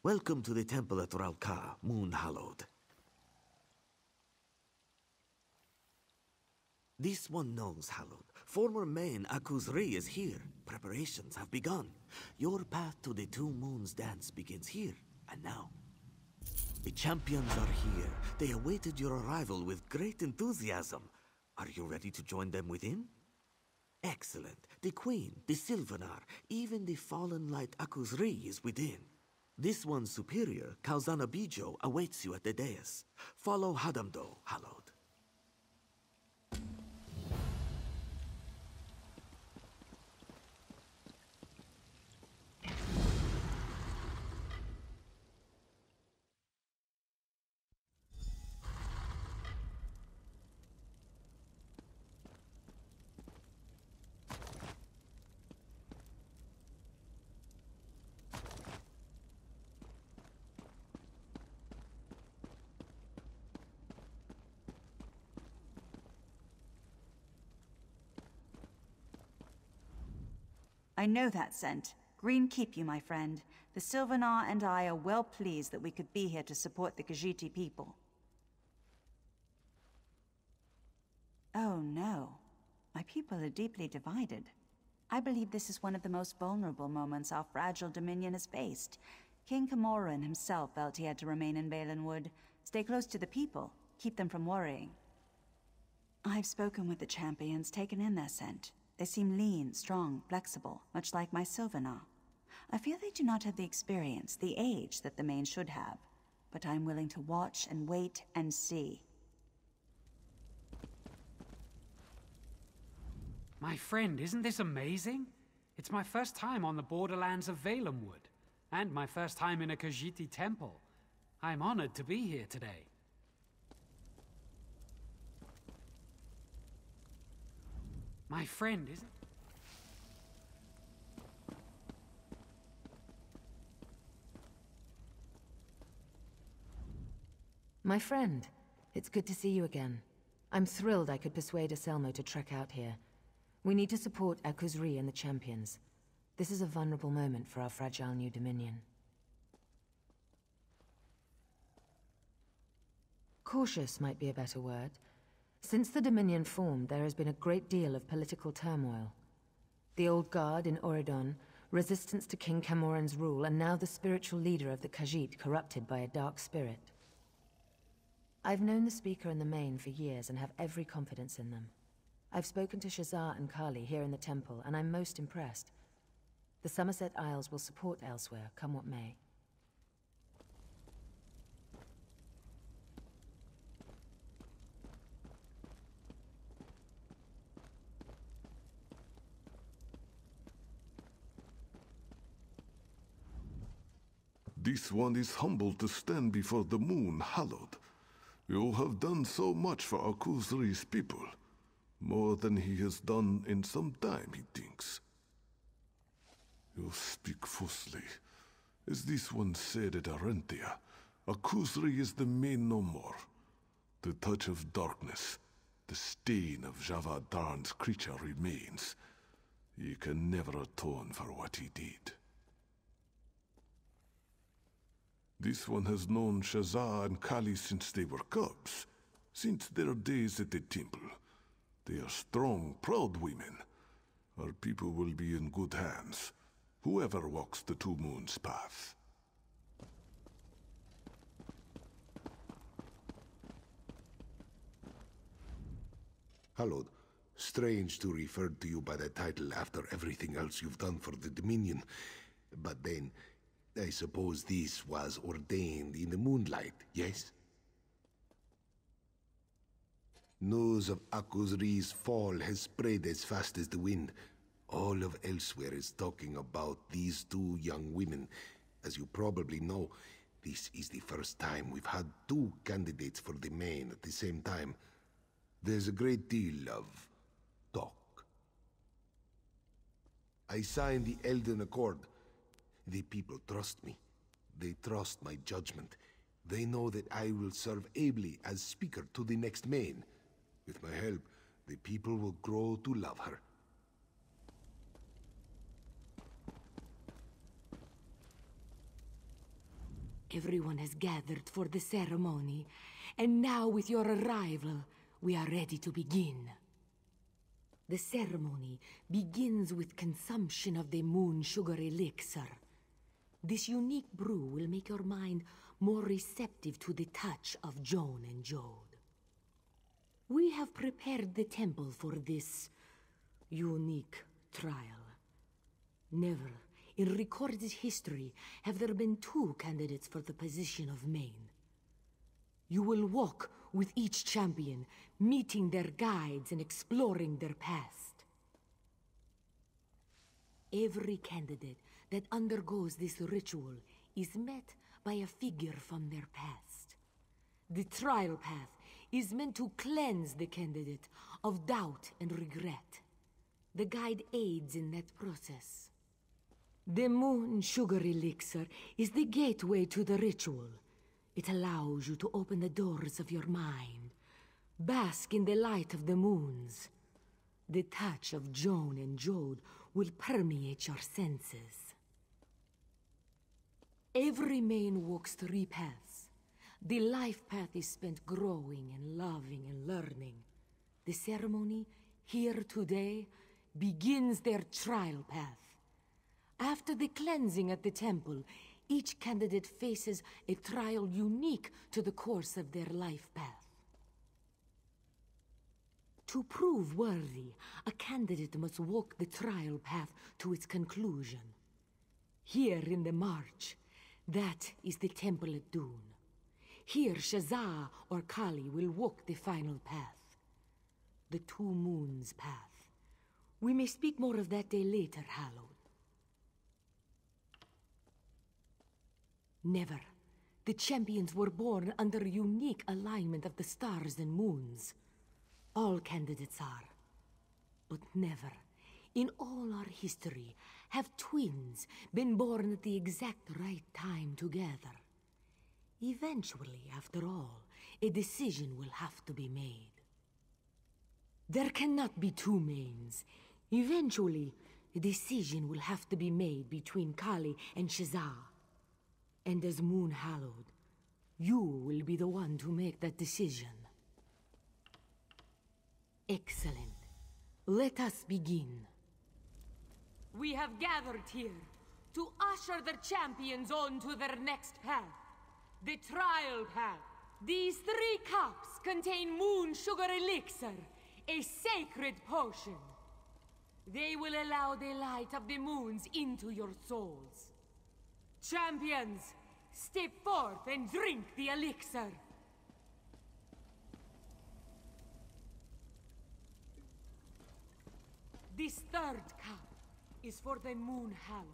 Welcome to the temple at Ralka, Moon Hallowed. This one knows, Hallowed. Former Mahne Akuzri is here. Preparations have begun. Your path to the Two Moons dance begins here and now. The champions are here. They awaited your arrival with great enthusiasm. Are you ready to join them within? Excellent. The Queen, the Sylvanar, even the fallen light Akuzri is within. This one's superior, Kauzana Bijo, awaits you at the dais. Follow Hadamdo, Hallowed. I know that scent. Green keep you, my friend. The Sylvanar and I are well pleased that we could be here to support the Khajiiti people. Oh no. My people are deeply divided. I believe this is one of the most vulnerable moments our fragile dominion has faced. King Camoran himself felt he had to remain in Valenwood, stay close to the people, keep them from worrying. I've spoken with the champions, taken in their scent. They seem lean, strong, flexible, much like my Sylvanar. I fear they do not have the experience, the age that the Mahne should have. But I'm willing to watch and wait and see. My friend, isn't this amazing? It's my first time on the borderlands of Valenwood, and my first time in a Khajiiti temple. I'm honored to be here today. My friend, isn't... My friend, it's good to see you again. I'm thrilled I could persuade Aselmo to trek out here. We need to support Akuzri and the champions. This is a vulnerable moment for our fragile new dominion. Cautious might be a better word. Since the Dominion formed, there has been a great deal of political turmoil. The Old Guard in Oridon, resistance to King Camoran's rule, and now the spiritual leader of the Khajiit corrupted by a dark spirit. I've known the Speaker and the Mahne for years and have every confidence in them. I've spoken to Shazar and Kali here in the temple, and I'm most impressed. The Somerset Isles will support elsewhere, come what may. This one is humbled to stand before the moon, hallowed. You have done so much for Akuzri's people. More than he has done in some time, he thinks. You speak falsely. As this one said at Arentia, Akuzri is the Mahne no more. The touch of darkness, the stain of Javad Darn's creature remains. He can never atone for what he did. This one has known Shazar and Kali since they were cubs, since their days at the temple. They are strong, proud women. Our people will be in good hands, whoever walks the Two Moons path. Hallowed, strange to refer to you by that title after everything else you've done for the Dominion. But then, I suppose this was ordained in the moonlight, yes? News of Akuzri's fall has spread as fast as the wind. All of elsewhere is talking about these two young women. As you probably know, this is the first time we've had two candidates for the Mahne at the same time. There's a great deal of talk. I signed the Elden Accord. The people trust me. They trust my judgment. They know that I will serve ably as speaker to the next Mahne. With my help, the people will grow to love her. Everyone has gathered for the ceremony, and now with your arrival, we are ready to begin. The ceremony begins with consumption of the moon sugar elixir. This unique brew will make your mind more receptive to the touch of Joan and Jode. We have prepared the temple for this unique trial. Never in recorded history have there been two candidates for the position of Mahne. You will walk with each champion, meeting their guides and exploring their past. Every candidate that undergoes this ritual is met by a figure from their past. The trial path is meant to cleanse the candidate of doubt and regret. The guide aids in that process. The moon sugar elixir is the gateway to the ritual. It allows you to open the doors of your mind, bask in the light of the moons. The touch of Joan and Jode will permeate your senses. Every Mahne walks 3 paths. The life path is spent growing and loving and learning. The ceremony, here today, begins their trial path. After the cleansing at the temple, each candidate faces a trial unique to the course of their life path. To prove worthy, a candidate must walk the trial path to its conclusion. Here in the march, that is the temple at Dune. Here, Shazah or Kali will walk the final path. The 2 moons path. We may speak more of that day later, Hallowed. Never. The champions were born under a unique alignment of the stars and moons. All candidates are. But never, in all our history, have twins been born at the exact right time together. Eventually, after all, a decision will have to be made. There cannot be 2 Mahnes. Eventually, a decision will have to be made between Kali and Shazah. And as Moon Hallowed, you will be the one to make that decision. Excellent. Let us begin. We have gathered here to usher the champions on to their next path. The trial path. These 3 cups contain moon sugar elixir, a sacred potion. They will allow the light of the moons into your souls. Champions, step forth and drink the elixir. This 3rd cup is for the Moon Hallowed,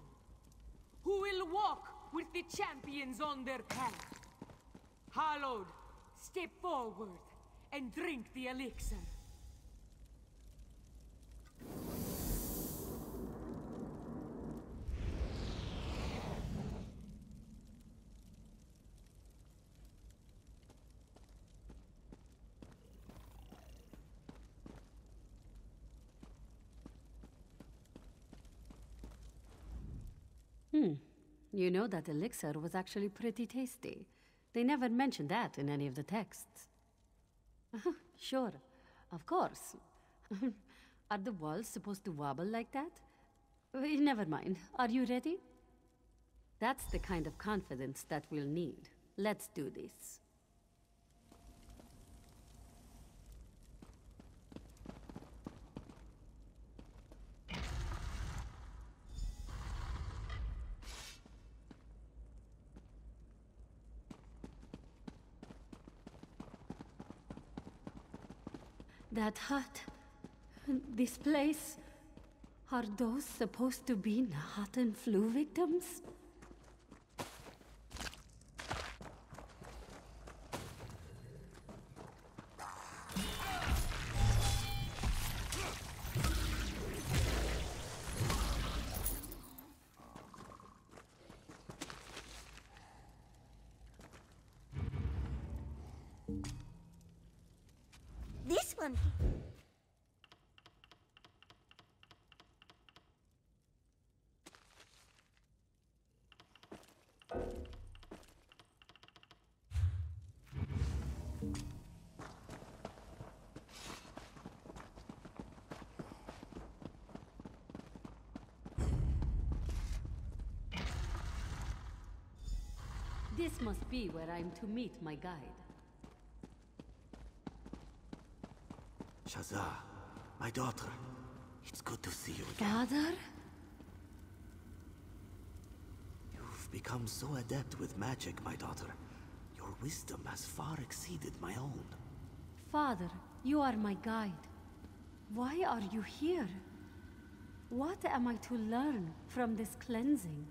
who will walk with the champions on their path. Hallowed, step forward and drink the elixir. You know that elixir was actually pretty tasty. They never mentioned that in any of the texts. Sure, of course. Are the walls supposed to wobble like that? Never mind. Are you ready? That's the kind of confidence that we'll need. Let's do this. That hut, this place, are those supposed to be Nahatan flu victims? This one. This must be where I'm to meet my guide. Shazza, my daughter. It's good to see you again. Father? You've become so adept with magic, my daughter. Your wisdom has far exceeded my own. Father, you are my guide. Why are you here? What am I to learn from this cleansing?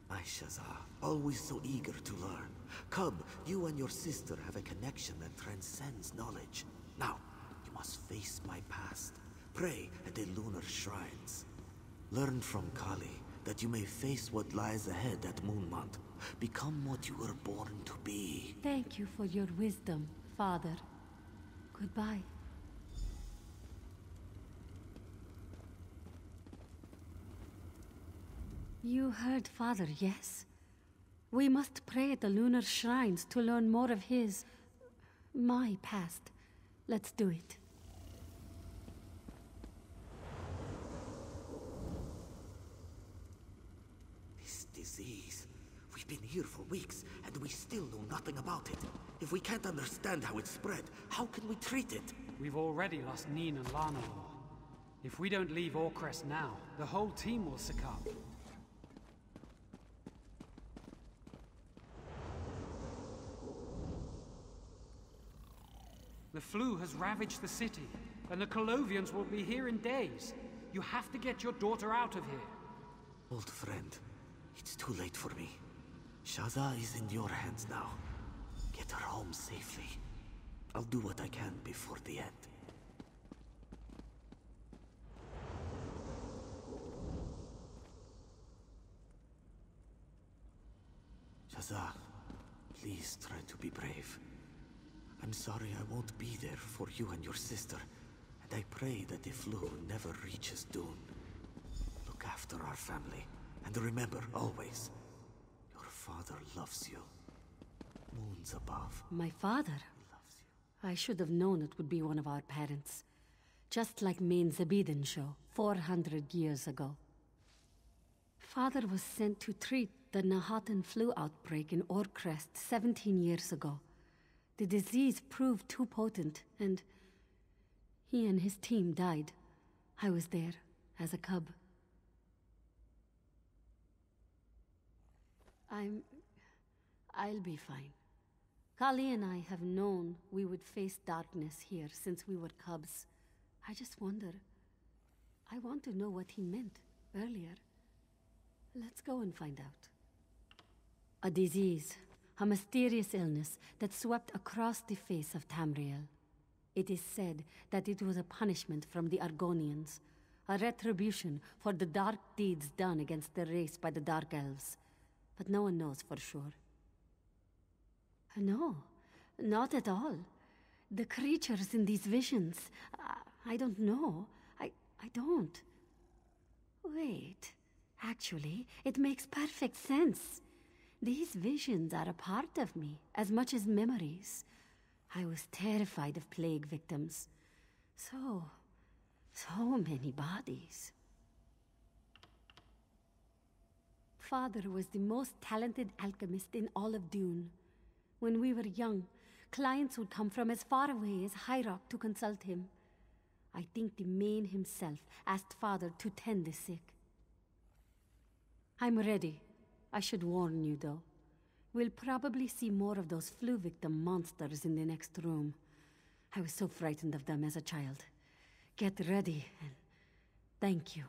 My Shazza, always so eager to learn. Cub, you and your sister have a connection that transcends knowledge. Now, you must face my past. Pray at the lunar shrines. Learn from Kali, that you may face what lies ahead at Moonmont. Become what you were born to be. Thank you for your wisdom, Father. Goodbye. You heard Father, yes? We must pray at the lunar shrines to learn more of my past. Let's do it. This disease. We've been here for weeks, and we still know nothing about it. If we can't understand how it spread, how can we treat it? We've already lost Neen and Lanalor. If we don't leave Orcrest now, the whole team will succumb. The flu has ravaged the city, and the Colovians will be here in days. You have to get your daughter out of here. Old friend, it's too late for me. Shazza is in your hands now. Get her home safely. I'll do what I can before the end. Shazza, please try to be brave. I'm sorry I won't be there for you and your sister, and I pray that the flu never reaches Dune. Look after our family, and remember always, your father loves you. Moons above. My father? Loves you. I should have known it would be one of our parents. Just like Main Zabeden show, 400 years ago. Father was sent to treat the Nahatan flu outbreak in Orcrest 17 years ago. The disease proved too potent, and he and his team died. I was there, as a cub. I'll be fine. Kali and I have known we would face darkness here since we were cubs. I just wonder... I want to know what he meant earlier. Let's go and find out. A disease. A mysterious illness that swept across the face of Tamriel. It is said that it was a punishment from the Argonians, a retribution for the dark deeds done against the race by the Dark Elves. But no one knows for sure. No, not at all. The creatures in these visions, I don't know. I don't. Wait, actually, it makes perfect sense. These visions are a part of me, as much as memories. I was terrified of plague victims. So many bodies. Father was the most talented alchemist in all of Dune. When we were young, clients would come from as far away as High Rock to consult him. I think the Main himself asked Father to tend the sick. I'm ready. I should warn you, though. We'll probably see more of those flu victim monsters in the next room. I was so frightened of them as a child. Get ready, and thank you.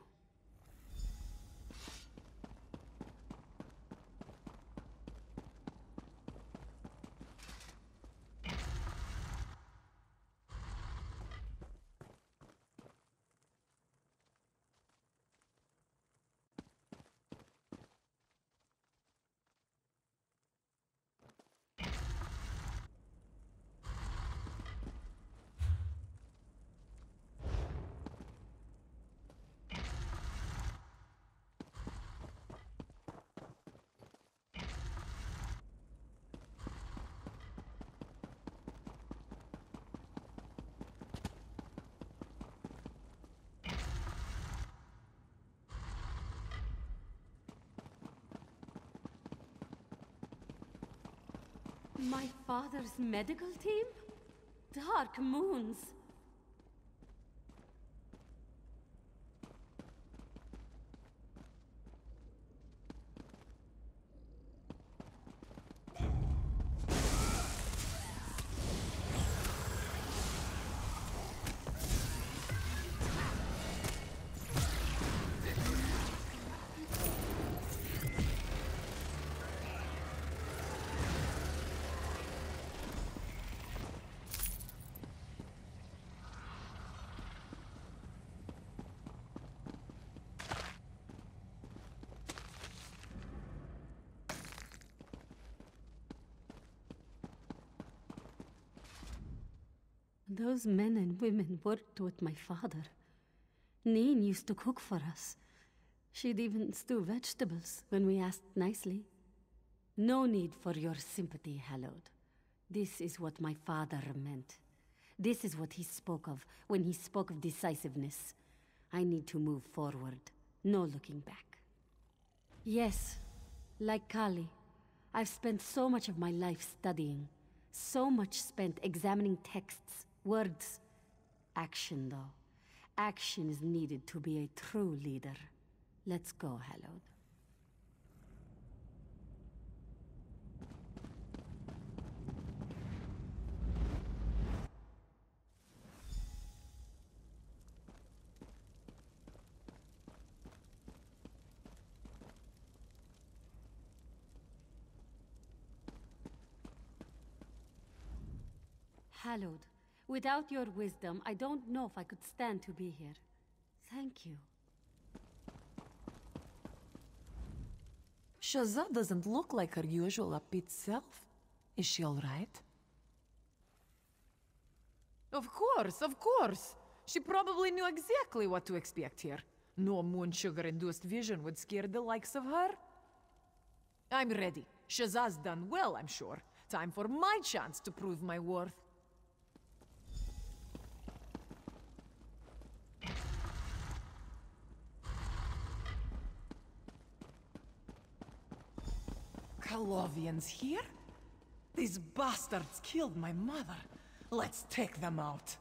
My father's medical team? Dark moons. Those men and women worked with my father. Neen used to cook for us. She'd even stew vegetables when we asked nicely. No need for your sympathy, Hallowed. This is what my father meant. This is what he spoke of when he spoke of decisiveness. I need to move forward. No looking back. Yes, like Kali, I've spent so much of my life studying. So much spent examining texts, words. Action, though. Action is needed to be a true leader. Let's go, Hallowed. Hallowed, without your wisdom, I don't know if I could stand to be here. Thank you. Shazza doesn't look like her usual upbeat self. Is she all right? Of course. She probably knew exactly what to expect here. No moon sugar-induced vision would scare the likes of her. I'm ready. Shazza's done well, I'm sure. Time for my chance to prove my worth. Kalovians here? These bastards killed my mother. Let's take them out.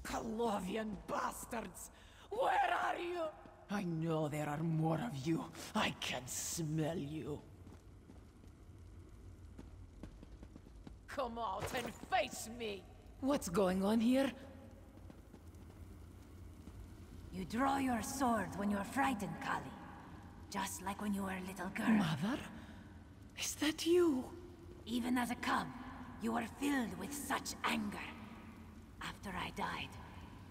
Kalovian bastards! Where are you? I know there are more of you. I can smell you. Come out and face me! What's going on here? You draw your sword when you're frightened, Kali. Just like when you were a little girl. Mother? Is that you? Even as a cub, you were filled with such anger. After I died,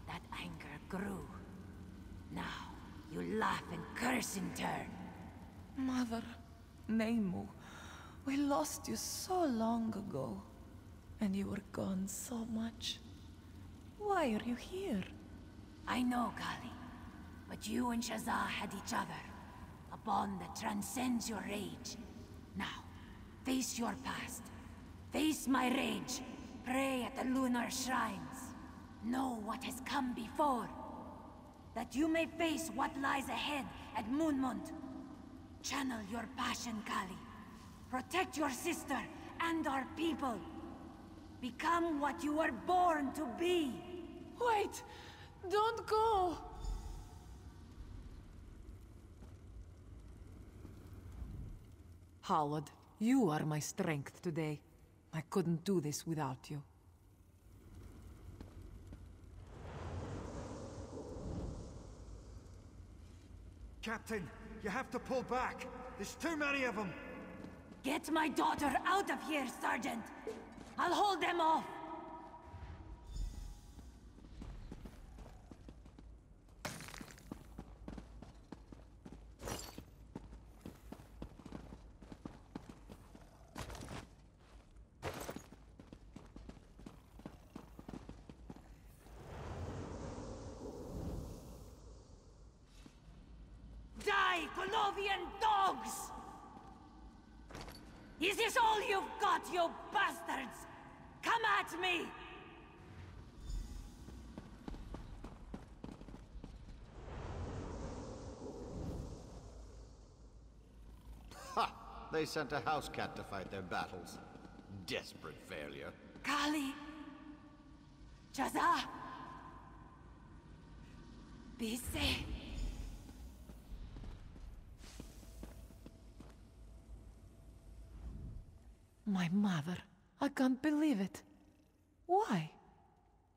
that anger grew. Now, you laugh and curse in turn. Mother, Neimu, we lost you so long ago. And you were gone so much. Why are you here? I know, Kali. But you and Shazza had each other. A bond that transcends your age. Now, face your past. Face my rage. Pray at the lunar shrines. Know what has come before. That you may face what lies ahead at Moonmont. Channel your passion, Kali. Protect your sister and our people. Become what you were born to be. Wait! Don't go! Hallowed, you are my strength today. I couldn't do this without you. Captain, You have to pull back. There's too many of them. Get my daughter out of here, Sergeant! I'll hold them off! Die, Colovian dogs! Is this all you've got, you bastards? Come at me! Ha! They sent a house cat to fight their battles. Desperate failure. Kali! Jaza! Be safe! My mother. I can't believe it. Why?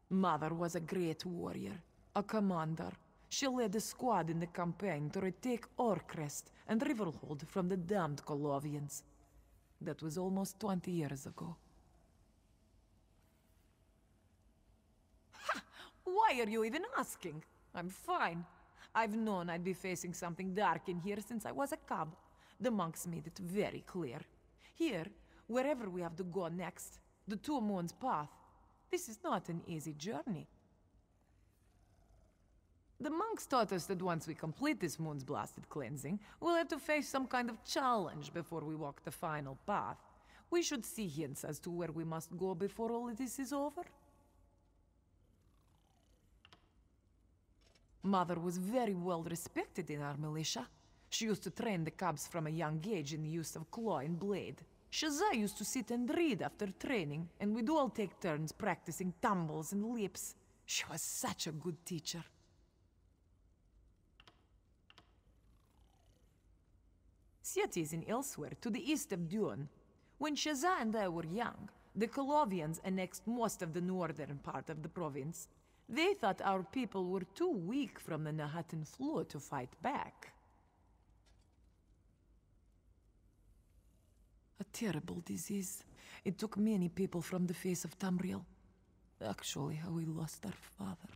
Mother was a great warrior, a commander. She led a squad in the campaign to retake Orcrest and Riverhold from the damned Colovians. That was almost 20 years ago. Ha! Why are you even asking? I'm fine. I've known I'd be facing something dark in here since I was a cub. The monks made it very clear. Here, wherever we have to go next, the Two Moons path, this is not an easy journey. The monks taught us that once we complete this moon's blasted cleansing, we'll have to face some kind of challenge before we walk the final path. We should see hints as to where we must go before all of this is over. Mother was very well respected in our militia. She used to train the cubs from a young age in the use of claw and blade. Shazza used to sit and read after training, and we'd all take turns practicing tumbles and leaps. She was such a good teacher. Cities in elsewhere, to the east of Dune. When Shazza and I were young, the Colovians annexed most of the northern part of the province. They thought our people were too weak from the Nahatan flu to fight back. A terrible disease. It took many people from the face of Tamriel. Actually, how we lost our father.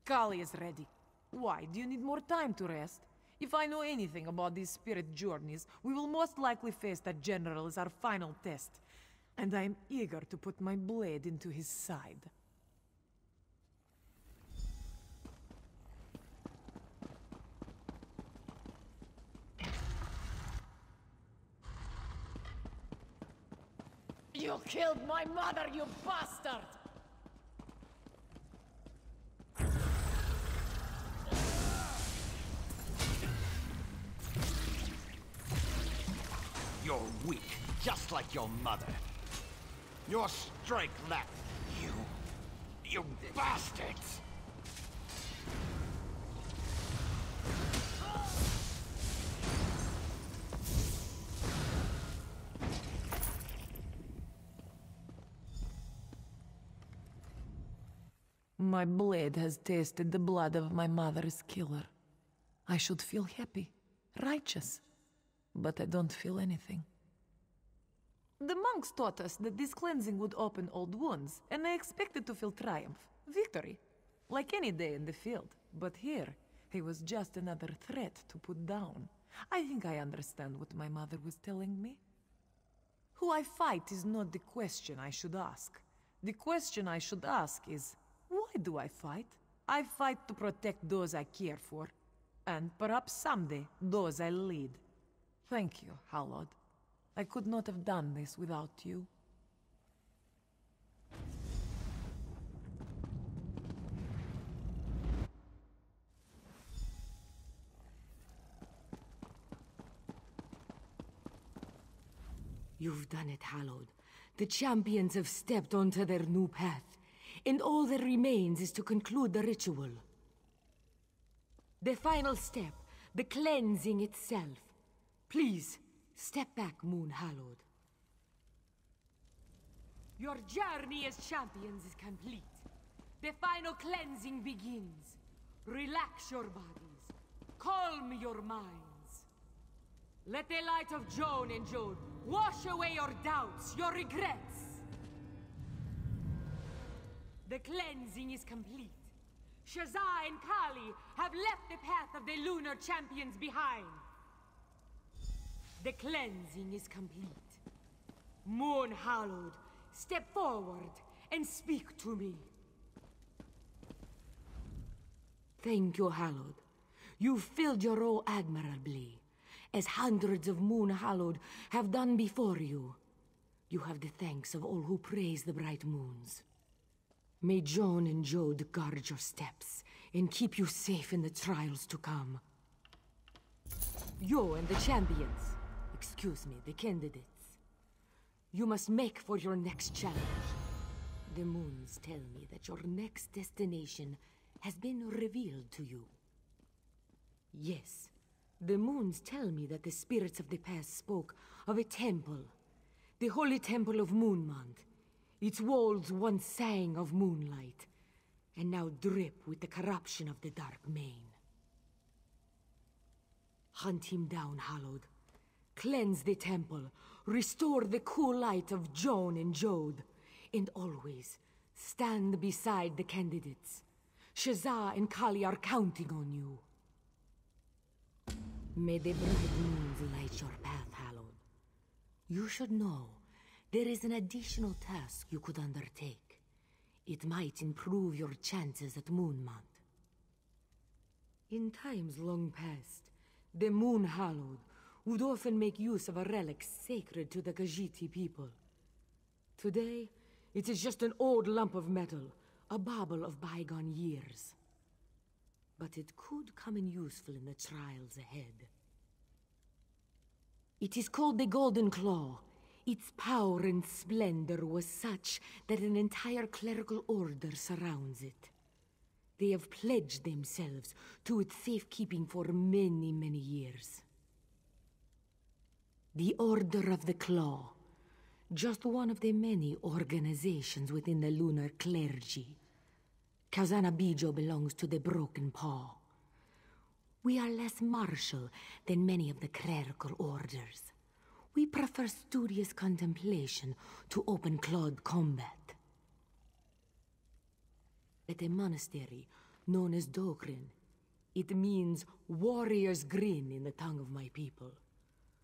Kali is ready. Why? Do you need more time to rest? If I know anything about these spirit journeys, we will most likely face that general as our final test. And I am eager to put my blade into his side. You killed my mother, you bastard! You're weak, just like your mother. Your strength lacked you bastards! My blade has tasted the blood of my mother's killer. I should feel happy, righteous, but I don't feel anything. The monks taught us that this cleansing would open old wounds, and I expected to feel triumph, victory, like any day in the field. But here, he was just another threat to put down. I think I understand what my mother was telling me. Who I fight is not the question I should ask. The question I should ask is, why do I fight? I fight to protect those I care for, and perhaps someday, those I lead. Thank you, Hallod. I could not have done this without you. You've done it, Hallowed. The champions have stepped onto their new path, and all that remains is to conclude the ritual. The final step, the cleansing itself. Please, step back, Moon Hallowed. Your journey as champions is complete. The final cleansing begins. Relax your bodies. Calm your minds. Let the light of Joan and Jode wash away your doubts, your regrets. The cleansing is complete. Shazza and Kali have left the path of the lunar champions behind. The cleansing is complete. Moon Hallowed, step forward and speak to me. Thank you, Hallowed. You filled your role admirably, as hundreds of Moon Hallowed have done before you. You have the thanks of all who praise the bright moons. May Joan and Jode guard your steps and keep you safe in the trials to come. You and the champions, excuse me, the candidates, you must make for your next challenge. The moons tell me that your next destination has been revealed to you. Yes, the moons tell me that the spirits of the past spoke of a temple, the holy temple of Moonmont. Its walls once sang of moonlight, and now drip with the corruption of the dark main. Hunt him down, Hallowed. Cleanse the temple, restore the cool light of Joan and Jode, and always stand beside the candidates. Shazza and Kali are counting on you. May the bright moons light your path, Hallowed. You should know there is an additional task you could undertake. It might improve your chances at Moonmont. In times long past, the Moon Hallowed would often make use of a relic sacred to the Khajiit people. Today, it is just an old lump of metal, a bauble of bygone years. But it could come in useful in the trials ahead. It is called the Golden Claw. Its power and splendor was such that an entire clerical order surrounds it. They have pledged themselves to its safekeeping for many, many years. The Order of the Claw, just one of the many organizations within the lunar clergy. Kazana Bijo belongs to the Broken Paw. We are less martial than many of the clerical orders. We prefer studious contemplation to open-clawed combat. At a monastery known as Dokrin, it means warrior's grin in the tongue of my people.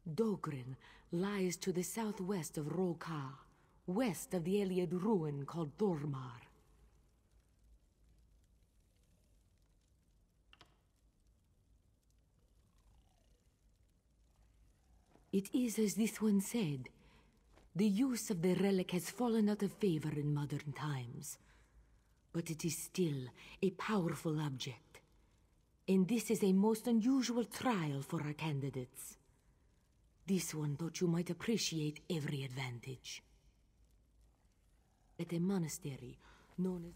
Dokrin lies to the southwest of Roka, west of the Iliad ruin called Tormar. It is as this one said. The use of the relic has fallen out of favor in modern times. But it is still a powerful object. And this is a most unusual trial for our candidates. This one thought you might appreciate every advantage. At a monastery known as...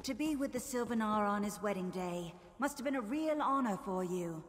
To be with the Sylvanar on his wedding day must have been a real honor for you.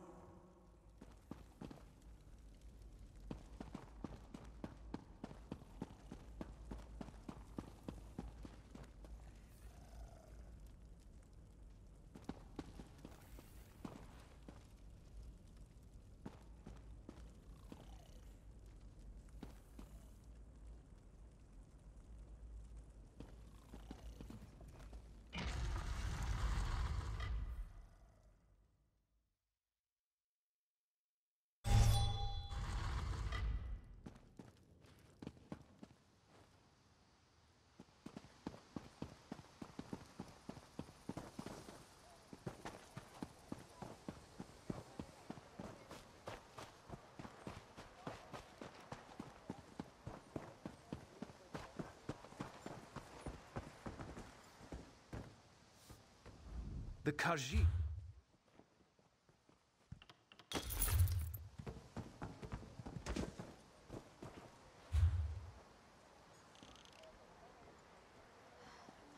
The Khajiit.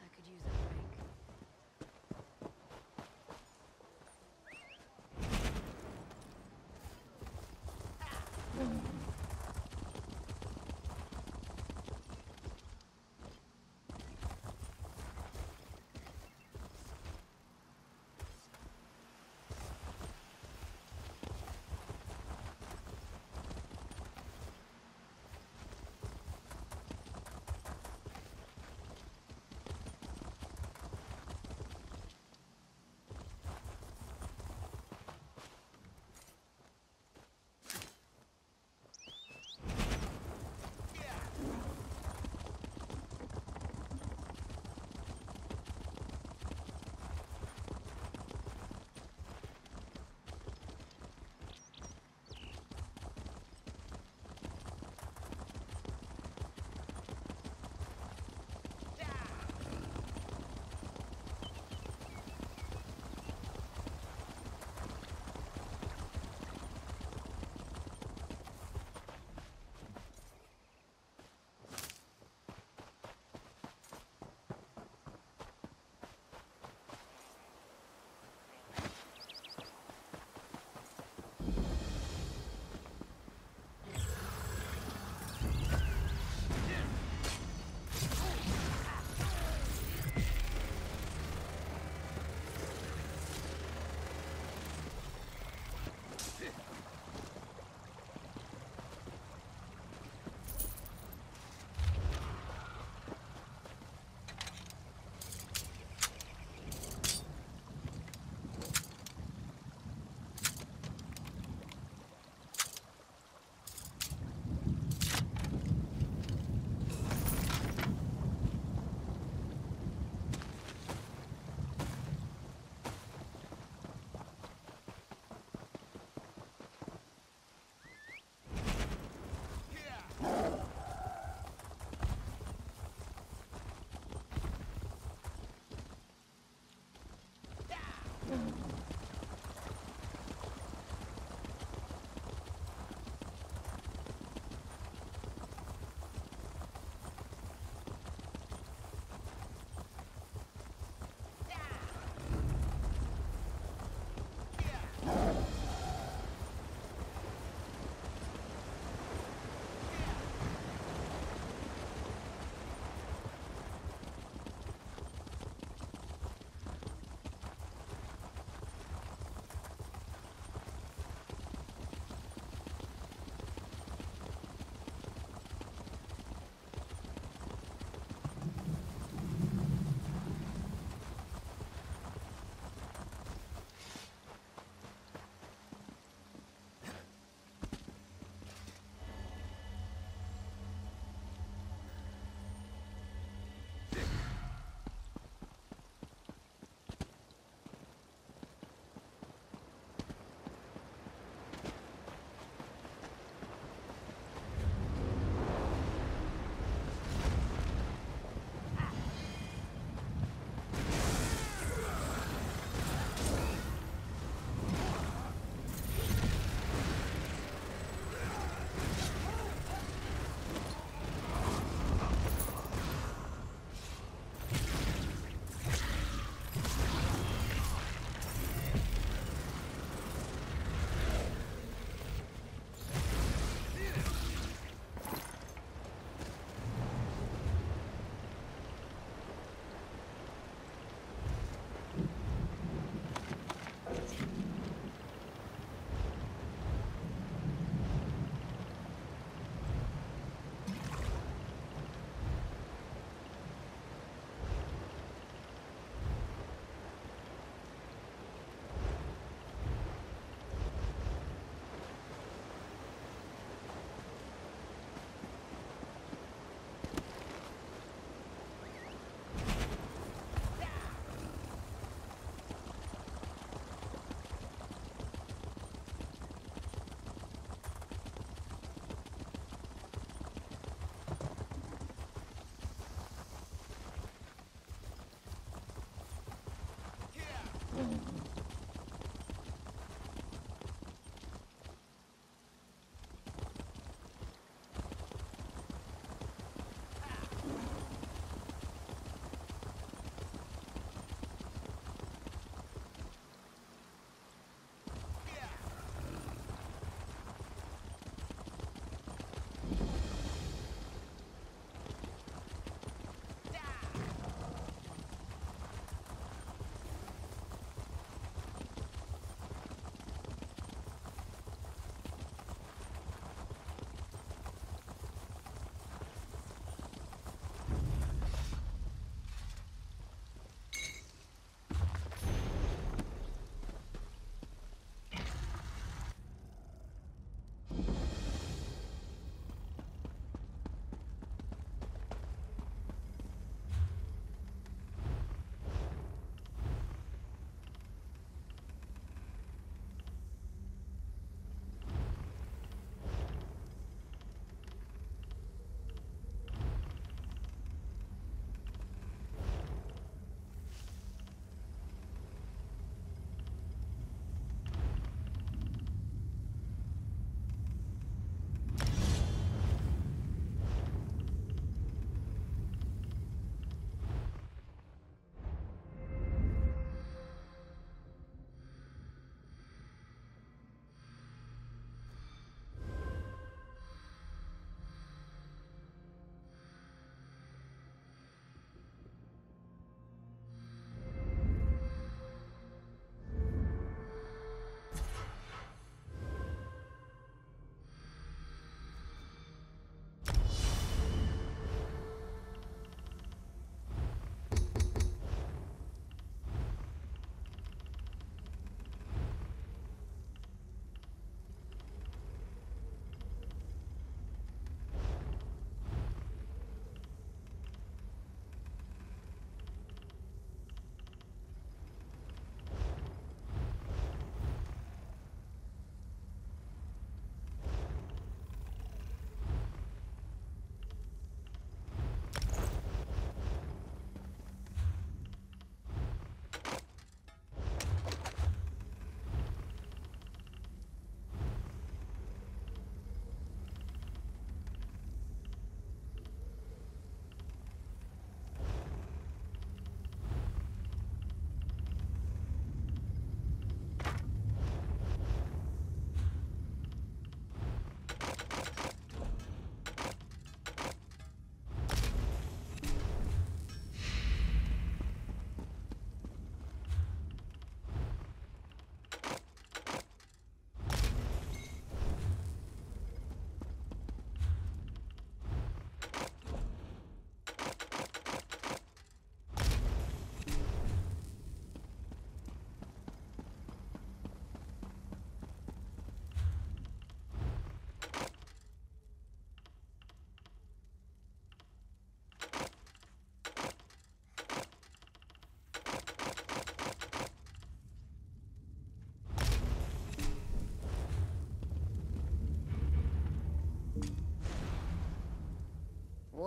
I could use a break.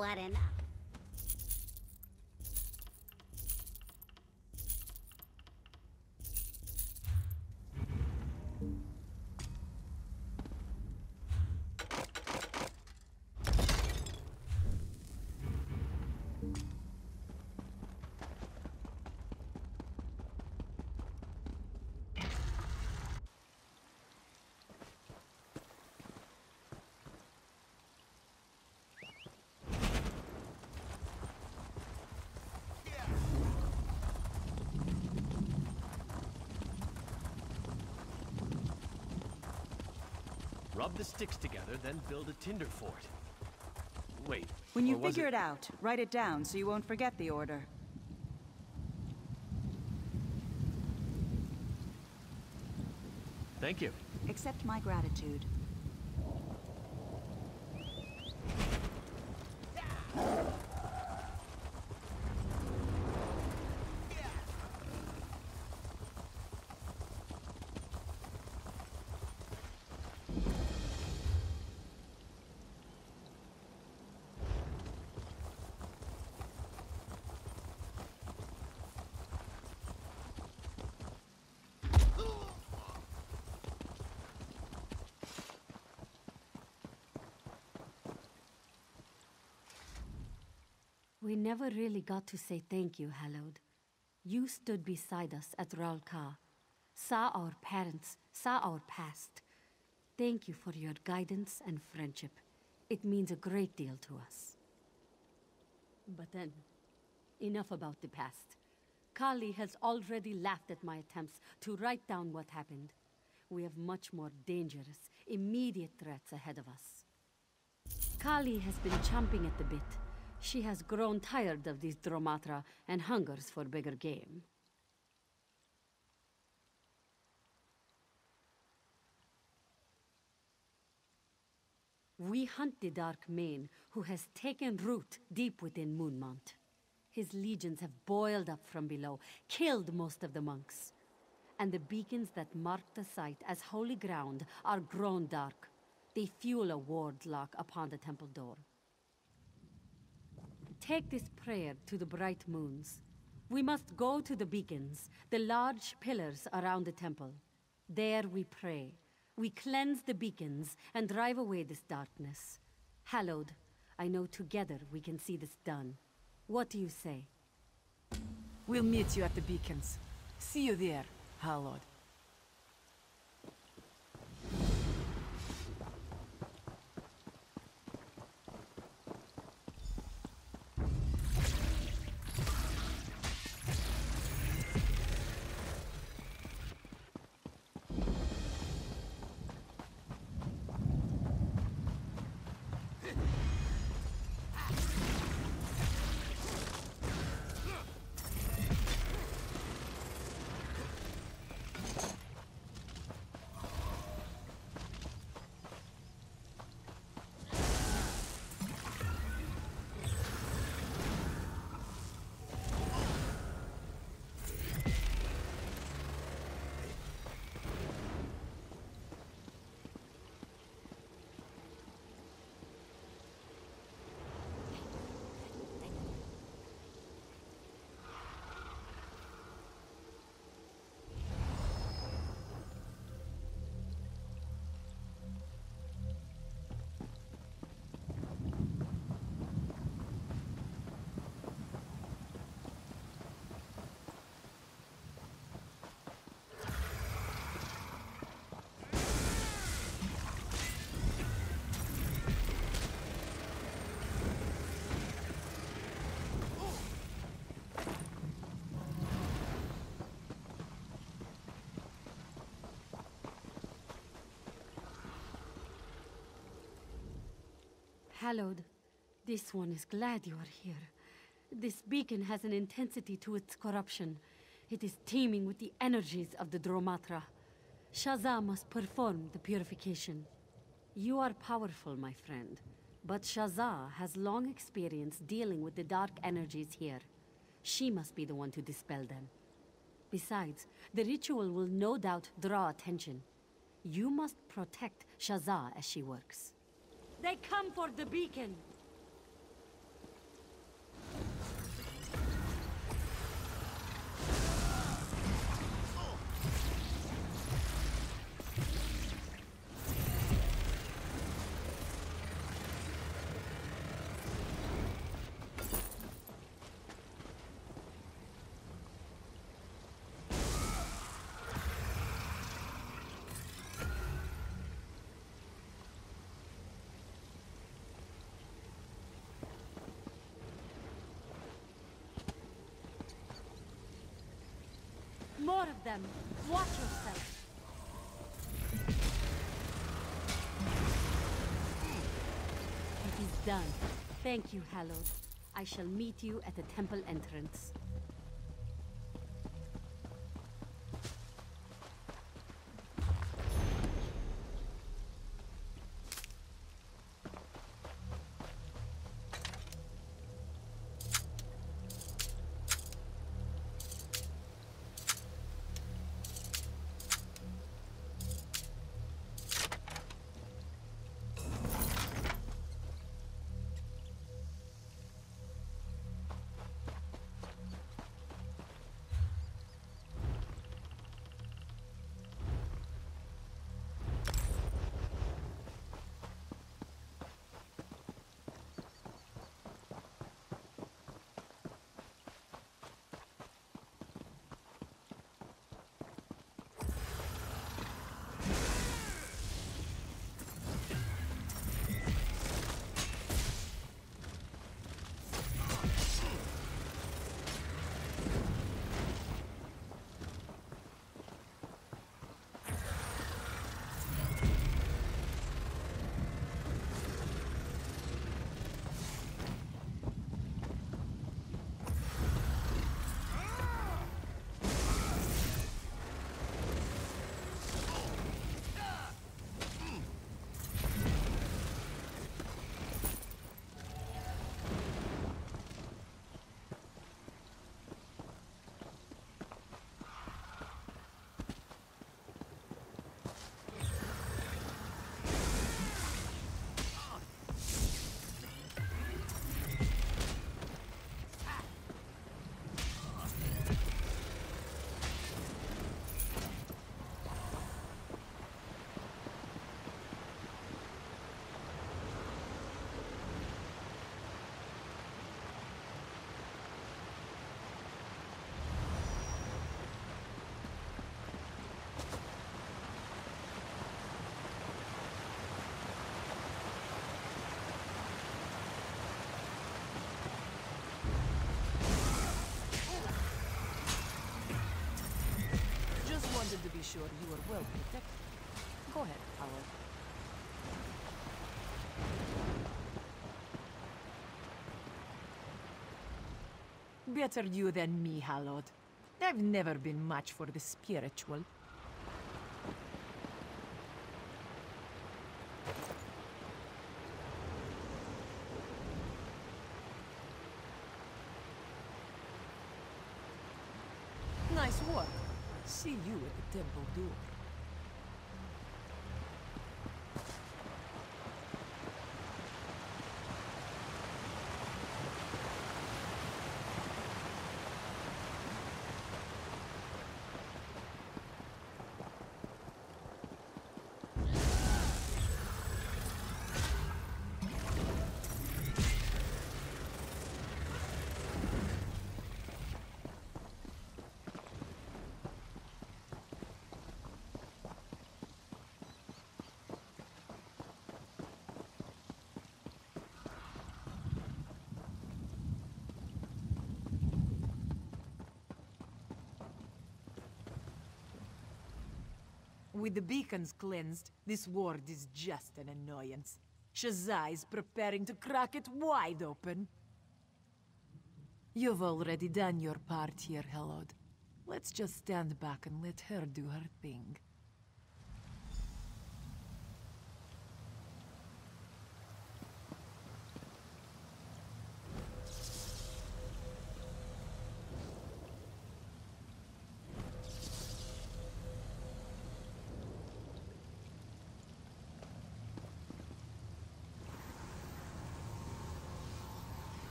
What enough? Rub the sticks together, then build a tinder fort. Wait, When you or was figure it out, write it down so you won't forget the order. Thank you. Accept my gratitude. We never really got to say thank you, Hallowed. You stood beside us at Ralka, saw our parents, saw our past. Thank you for your guidance and friendship. It means a great deal to us. But then, enough about the past. Kali has already laughed at my attempts to write down what happened. We have much more dangerous, immediate threats ahead of us. Kali has been chomping at the bit. She has grown tired of these Dromatra and hungers for bigger game. We hunt the Dark Mane, who has taken root deep within Moonmount. His legions have boiled up from below, killed most of the monks. And the beacons that mark the site as holy ground are grown dark. They fuel a ward lock upon the temple door. Take this prayer to the bright moons. We must go to the beacons, the large pillars around the temple. There we pray. We cleanse the beacons and drive away this darkness. Hallowed, I know together we can see this done. What do you say? We'll meet you at the beacons. See you there, Hallowed. Hallowed, this one is glad you are here. This beacon has an intensity to its corruption. It is teeming with the energies of the Dromatra. Shazza must perform the purification. You are powerful, my friend, but Shazza has long experience dealing with the dark energies here. She must be the one to dispel them. Besides, the ritual will no doubt draw attention. You must protect Shazza as she works. They come for the beacon! them. Watch yourself. It is done. Thank you, Hallowed. I shall meet you at the temple entrance. Wanted to be sure you were well protected. Go ahead, Howard. Better you than me, Hallowed. I've never been much for the spiritual. Nice work. See you at the temple door. With the beacons cleansed, this ward is just an annoyance. Shazai is preparing to crack it wide open. You've already done your part here, Hallowed. Let's just stand back and let her do her thing.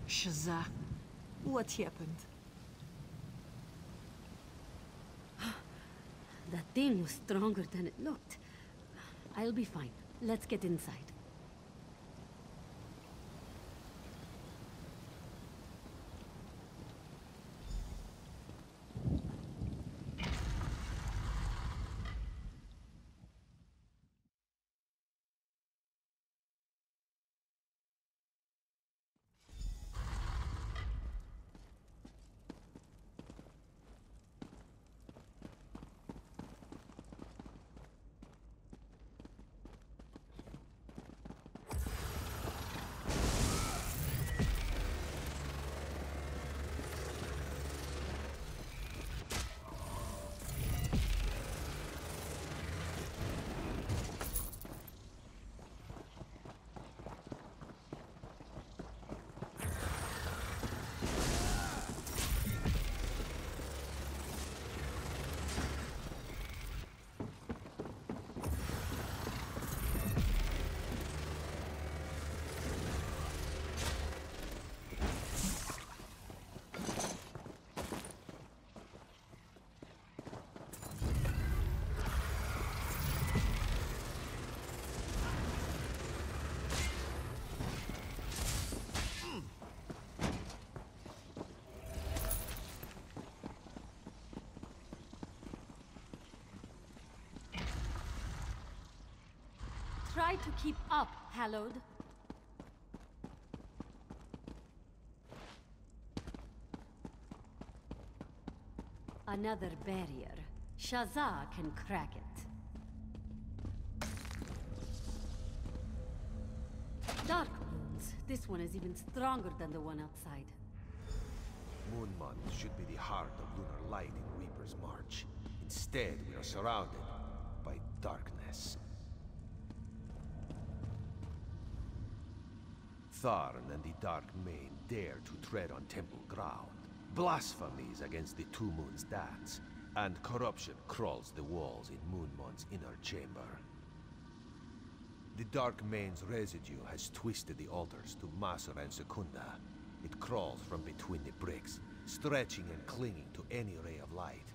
Shazza, what happened? That thing was stronger than it looked. I'll be fine. Let's get inside. Try to keep up, Hallowed. Another barrier. Shazza can crack it. Dark moons. This one is even stronger than the one outside. Moon Month should be the heart of lunar light in Reaper's March. Instead, we are surrounded by darkness. Tharn and the Dark Main dare to tread on temple ground. Blasphemies against the Two Moons dance, and corruption crawls the walls in Moonmon's inner chamber. The Dark Main's residue has twisted the altars to Masur and Secunda. It crawls from between the bricks, stretching and clinging to any ray of light.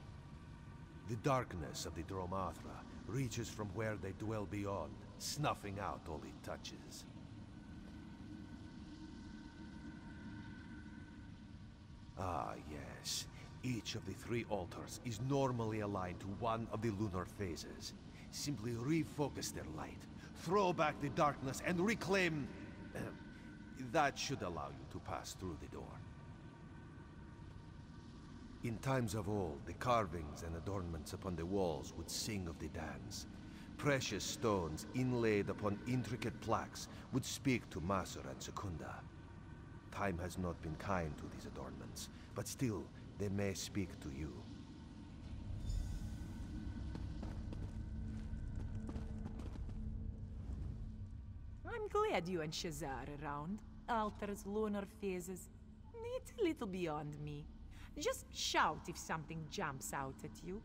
The darkness of the Dromathra reaches from where they dwell beyond, snuffing out all it touches. Ah, yes. Each of the three altars is normally aligned to one of the lunar phases. Simply refocus their light, throw back the darkness, and reclaim... that should allow you to pass through the door. In times of old, the carvings and adornments upon the walls would sing of the dance. Precious stones inlaid upon intricate plaques would speak to Masur and Secunda. Time has not been kind to these adornments, but still, they may speak to you. I'm glad you and Shazar are around. Altars, lunar phases. It's a little beyond me. Just shout if something jumps out at you.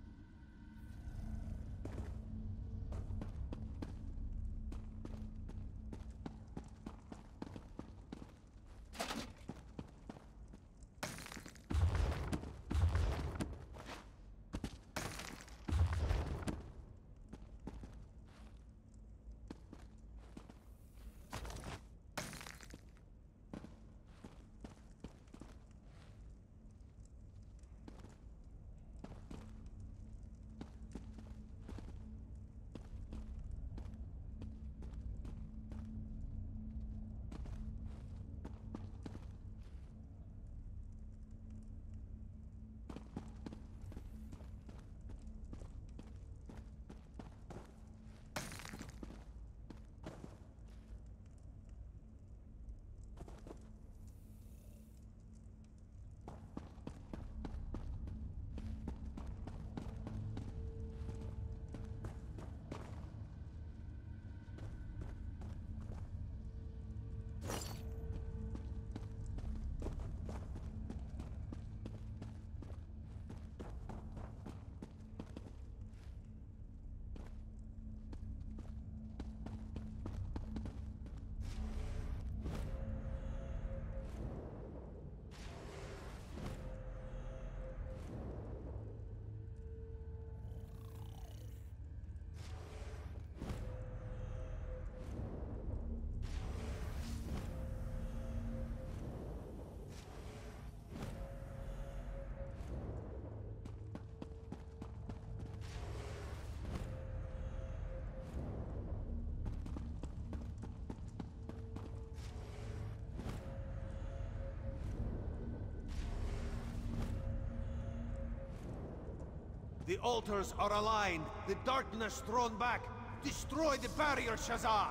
The altars are aligned, the darkness thrown back. Destroy the barrier, Shazar!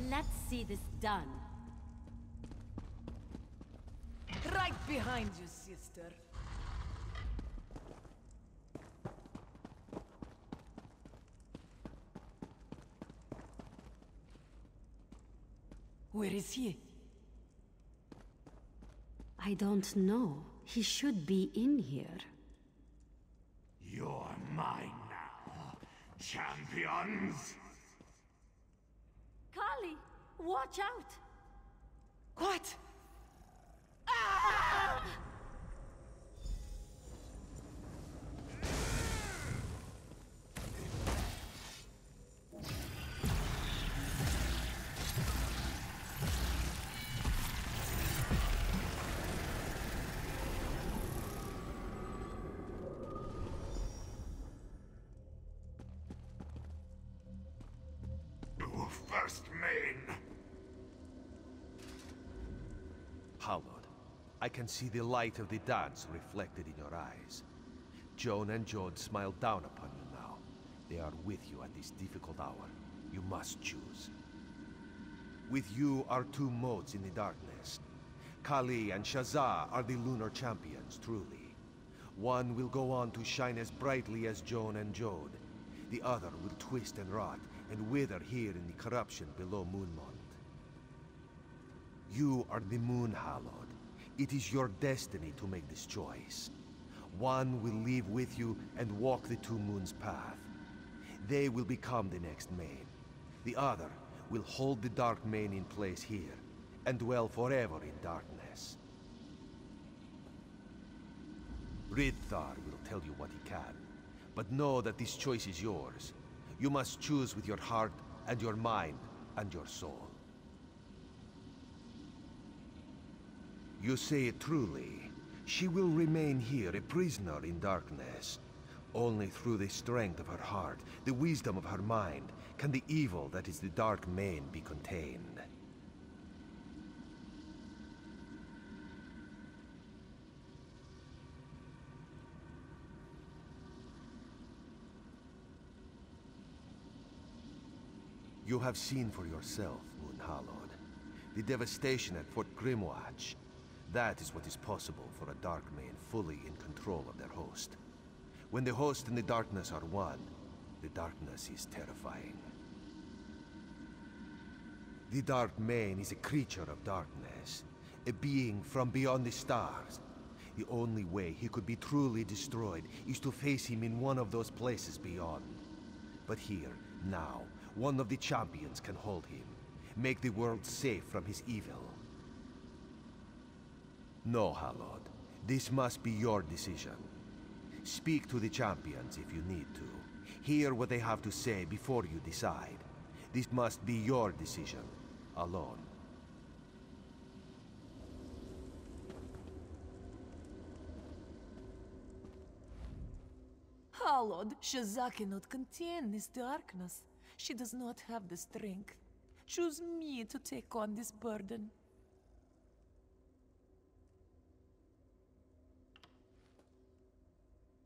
Let's see this done. Right behind you, sister. Where is he? I don't know. He should be in here. You're mine now, champions! Kali, watch out! What? Ah! first mane. Hallowed, I can see the light of the dance reflected in your eyes. Joan and Jode smile down upon you now. They are with you at this difficult hour. You must choose. With you are two modes in the darkness. Kali and Shazza are the lunar champions, truly. One will go on to shine as brightly as Joan and Jode. The other will twist and rot and wither here in the corruption below Moonmont. You are the Moon Hallowed. It is your destiny to make this choice. One will leave with you and walk the Two Moons' path. They will become the next Mane. The other will hold the Dark Mane in place here, and dwell forever in darkness. Ridthar will tell you what he can, but know that this choice is yours. You must choose with your heart, and your mind, and your soul. You say it truly. She will remain here a prisoner in darkness. Only through the strength of her heart, the wisdom of her mind, can the evil that is the Dark Mane be contained. You have seen for yourself, Moon Hallowed. The devastation at Fort Grimwatch. That is what is possible for a Dark Mane fully in control of their host. When the host and the darkness are one, the darkness is terrifying. The Dark Mane is a creature of darkness, a being from beyond the stars. The only way he could be truly destroyed is to face him in one of those places beyond. But here, now, one of the champions can hold him, make the world safe from his evil. No, Hallowed. This must be your decision. Speak to the champions if you need to. Hear what they have to say before you decide. This must be your decision, alone. Hallowed, Shazza cannot contain this darkness. She does not have the strength. Choose me to take on this burden.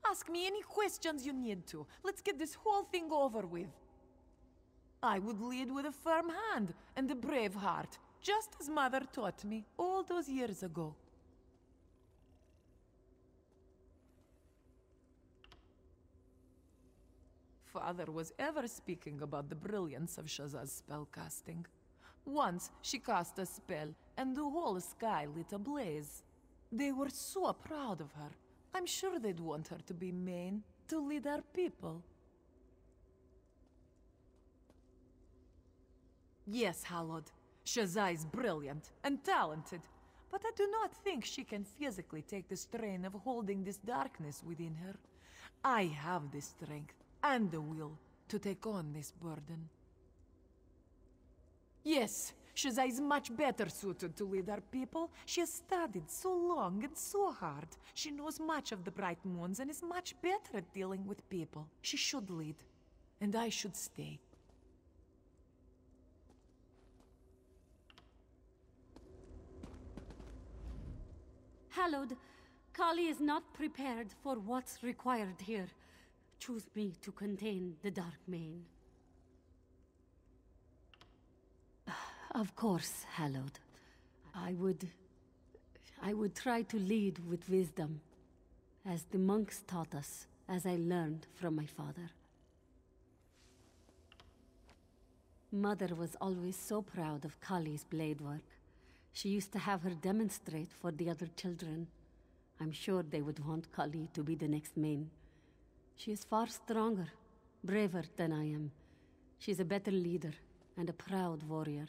Ask me any questions you need to. Let's get this whole thing over with. I would lead with a firm hand and a brave heart, just as Mother taught me all those years ago. Father was ever speaking about the brilliance of Shazza's spellcasting. Once she cast a spell, and the whole sky lit ablaze. They were so proud of her. I'm sure they'd want her to be Mane, to lead our people. Yes, Hallowed. Shazza is brilliant and talented, but I do not think she can physically take the strain of holding this darkness within her. I have the strength and the will to take on this burden. Yes, Shazza is much better suited to lead our people. She has studied so long and so hard. She knows much of the Bright Moons and is much better at dealing with people. She should lead, and I should stay. Hallowed, Kali is not prepared for what's required here. Choose me to contain the Dark Mane. Of course, Hallowed. I would try to lead with wisdom, as the monks taught us, as I learned from my father. Mother was always so proud of Kali's blade work. She used to have her demonstrate for the other children. I'm sure they would want Kali to be the next Mane. She is far stronger, braver than I am. She's a better leader and a proud warrior.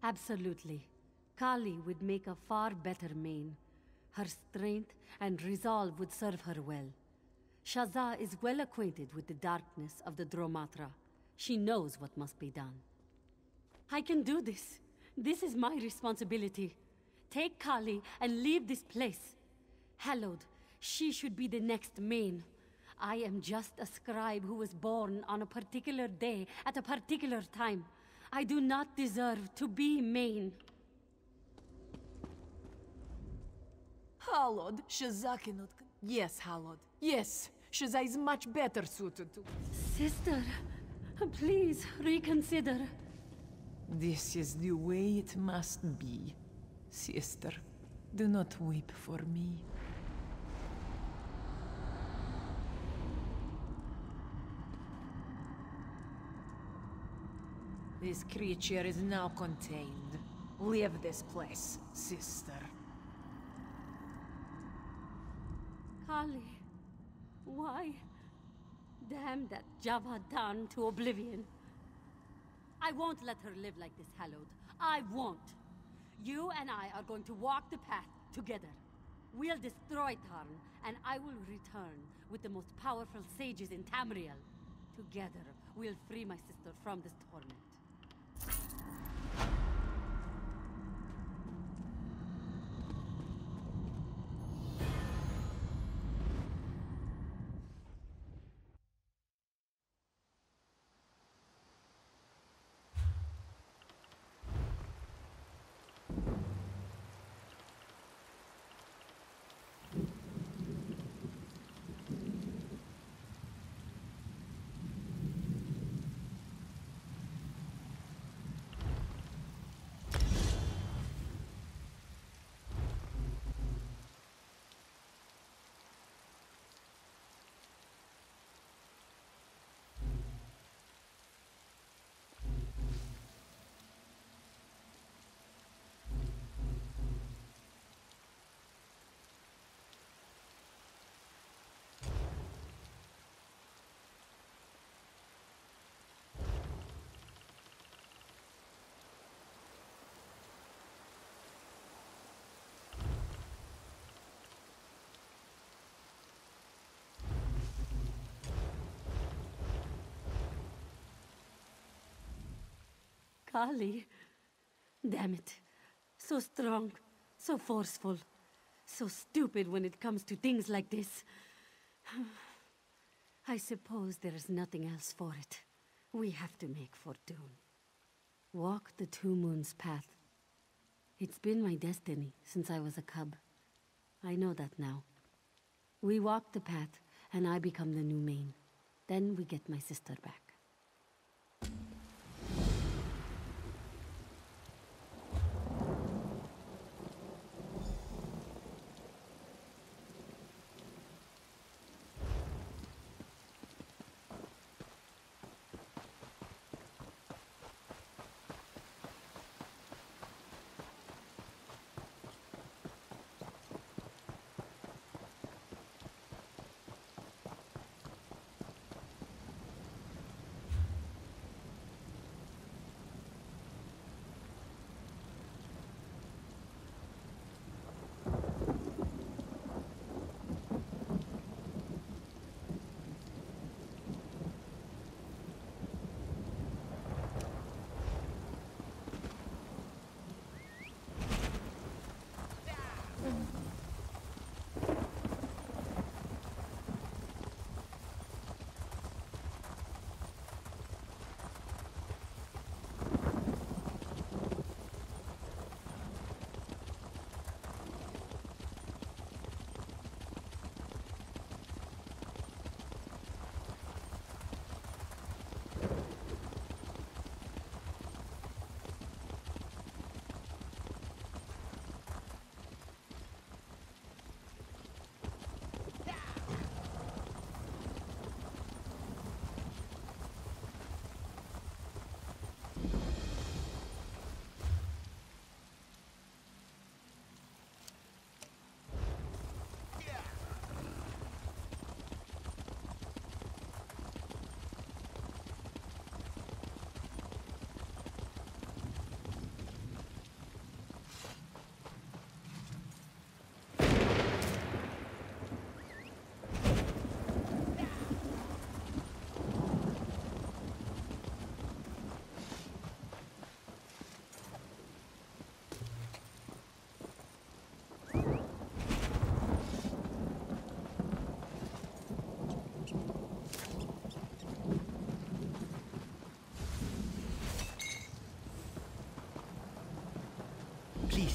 Absolutely. Kali would make a far better Mane. Her strength and resolve would serve her well. Shazza is well acquainted with the darkness of the Dromatra. She knows what must be done. I can do this. This is my responsibility. Take Kali and leave this place. Hallowed, she should be the next Mane. I am just a scribe who was born on a particular day at a particular time. I do not deserve to be Mahne. Hallod, Shazakinut. Yes, Hallod. Yes, Shazai is much better suited to. Sister, please reconsider. This is the way it must be. Sister, do not weep for me. This creature is now contained. Leave this place, sister. Kali, why? Damn that Java down to oblivion. I won't let her live like this, Hallowed. I won't. You and I are going to walk the path together. We'll destroy Tarn, and I will return with the most powerful sages in Tamriel. Together, we'll free my sister from this torment. Kali. Damn it. So strong, so forceful, so stupid when it comes to things like this. I suppose there is nothing else for it. We have to make fortune. Walk the Two Moons path. It's been my destiny since I was a cub. I know that now. We walk the path, and I become the new Mahne. Then we get my sister back.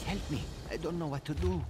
Help me. I don't know what to do.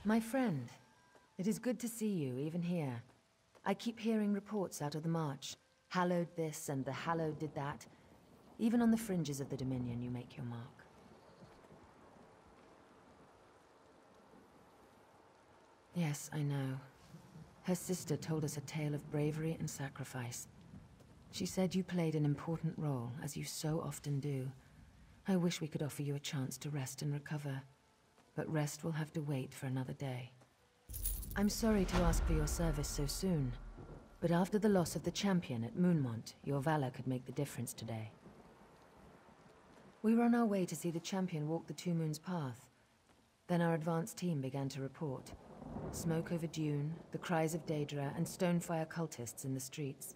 My friend, it is good to see you, even here. I keep hearing reports out of the March. Hallowed this and the Hallowed did that. Even on the fringes of the Dominion, you make your mark. Yes, I know. Her sister told us a tale of bravery and sacrifice. She said you played an important role, as you so often do. I wish we could offer you a chance to rest and recover, but rest will have to wait for another day. I'm sorry to ask for your service so soon, but after the loss of the champion at Moonmont, your valor could make the difference today. We were on our way to see the champion walk the Two Moons path. Then our advance team began to report. Smoke over dune, the cries of Daedra, and Stonefire cultists in the streets.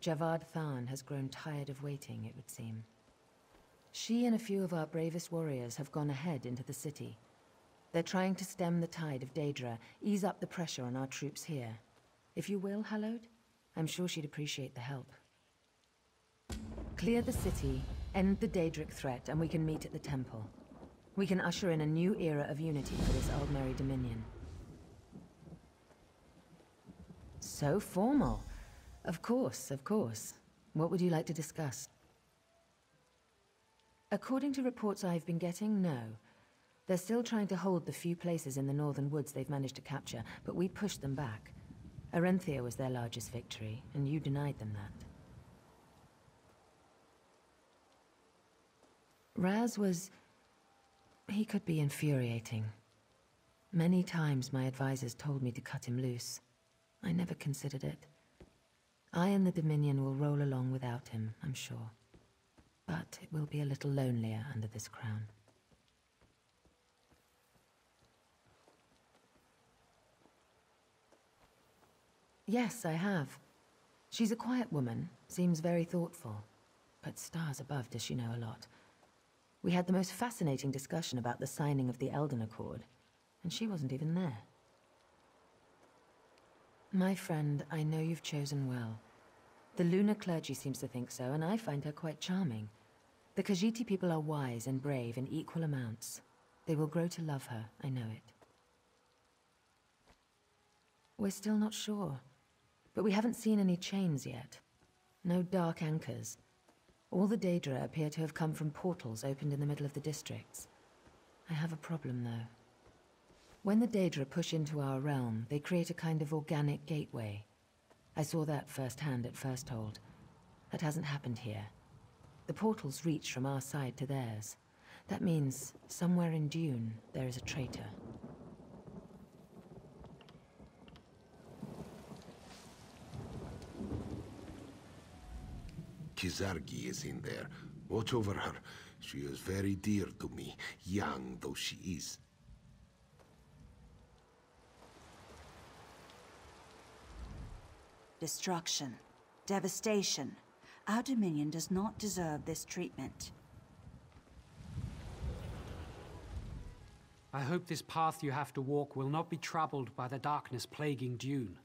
Javad Tharn has grown tired of waiting, it would seem. She and a few of our bravest warriors have gone ahead into the city. They're trying to stem the tide of Daedra, ease up the pressure on our troops here. If you will, Hallowed, I'm sure she'd appreciate the help. Clear the city, end the Daedric threat, and we can meet at the temple. We can usher in a new era of unity for this Aldmeri Dominion. So formal. Of course, of course. What would you like to discuss? According to reports I've been getting, no. They're still trying to hold the few places in the northern woods they've managed to capture, but we pushed them back. Arenthia was their largest victory, and you denied them that. Raz was... he could be infuriating. Many times my advisors told me to cut him loose. I never considered it. I and the Dominion will roll along without him, I'm sure. But it will be a little lonelier under this crown. Yes, I have. She's a quiet woman, seems very thoughtful. But stars above does she know a lot. We had the most fascinating discussion about the signing of the Elden Accord, and she wasn't even there. My friend, I know you've chosen well. The lunar clergy seems to think so, and I find her quite charming. The Khajiiti people are wise and brave in equal amounts. They will grow to love her, I know it. We're still not sure, but we haven't seen any chains yet. No dark anchors. All the Daedra appear to have come from portals opened in the middle of the districts. I have a problem, though. When the Daedra push into our realm, they create a kind of organic gateway. I saw that firsthand at Firsthold. That hasn't happened here. The portals reach from our side to theirs. That means, somewhere in Dune, there is a traitor. Kizargi is in there. Watch over her. She is very dear to me, young though she is. Destruction. Devastation. Our Dominion does not deserve this treatment. I hope this path you have to walk will not be troubled by the darkness plaguing Dune.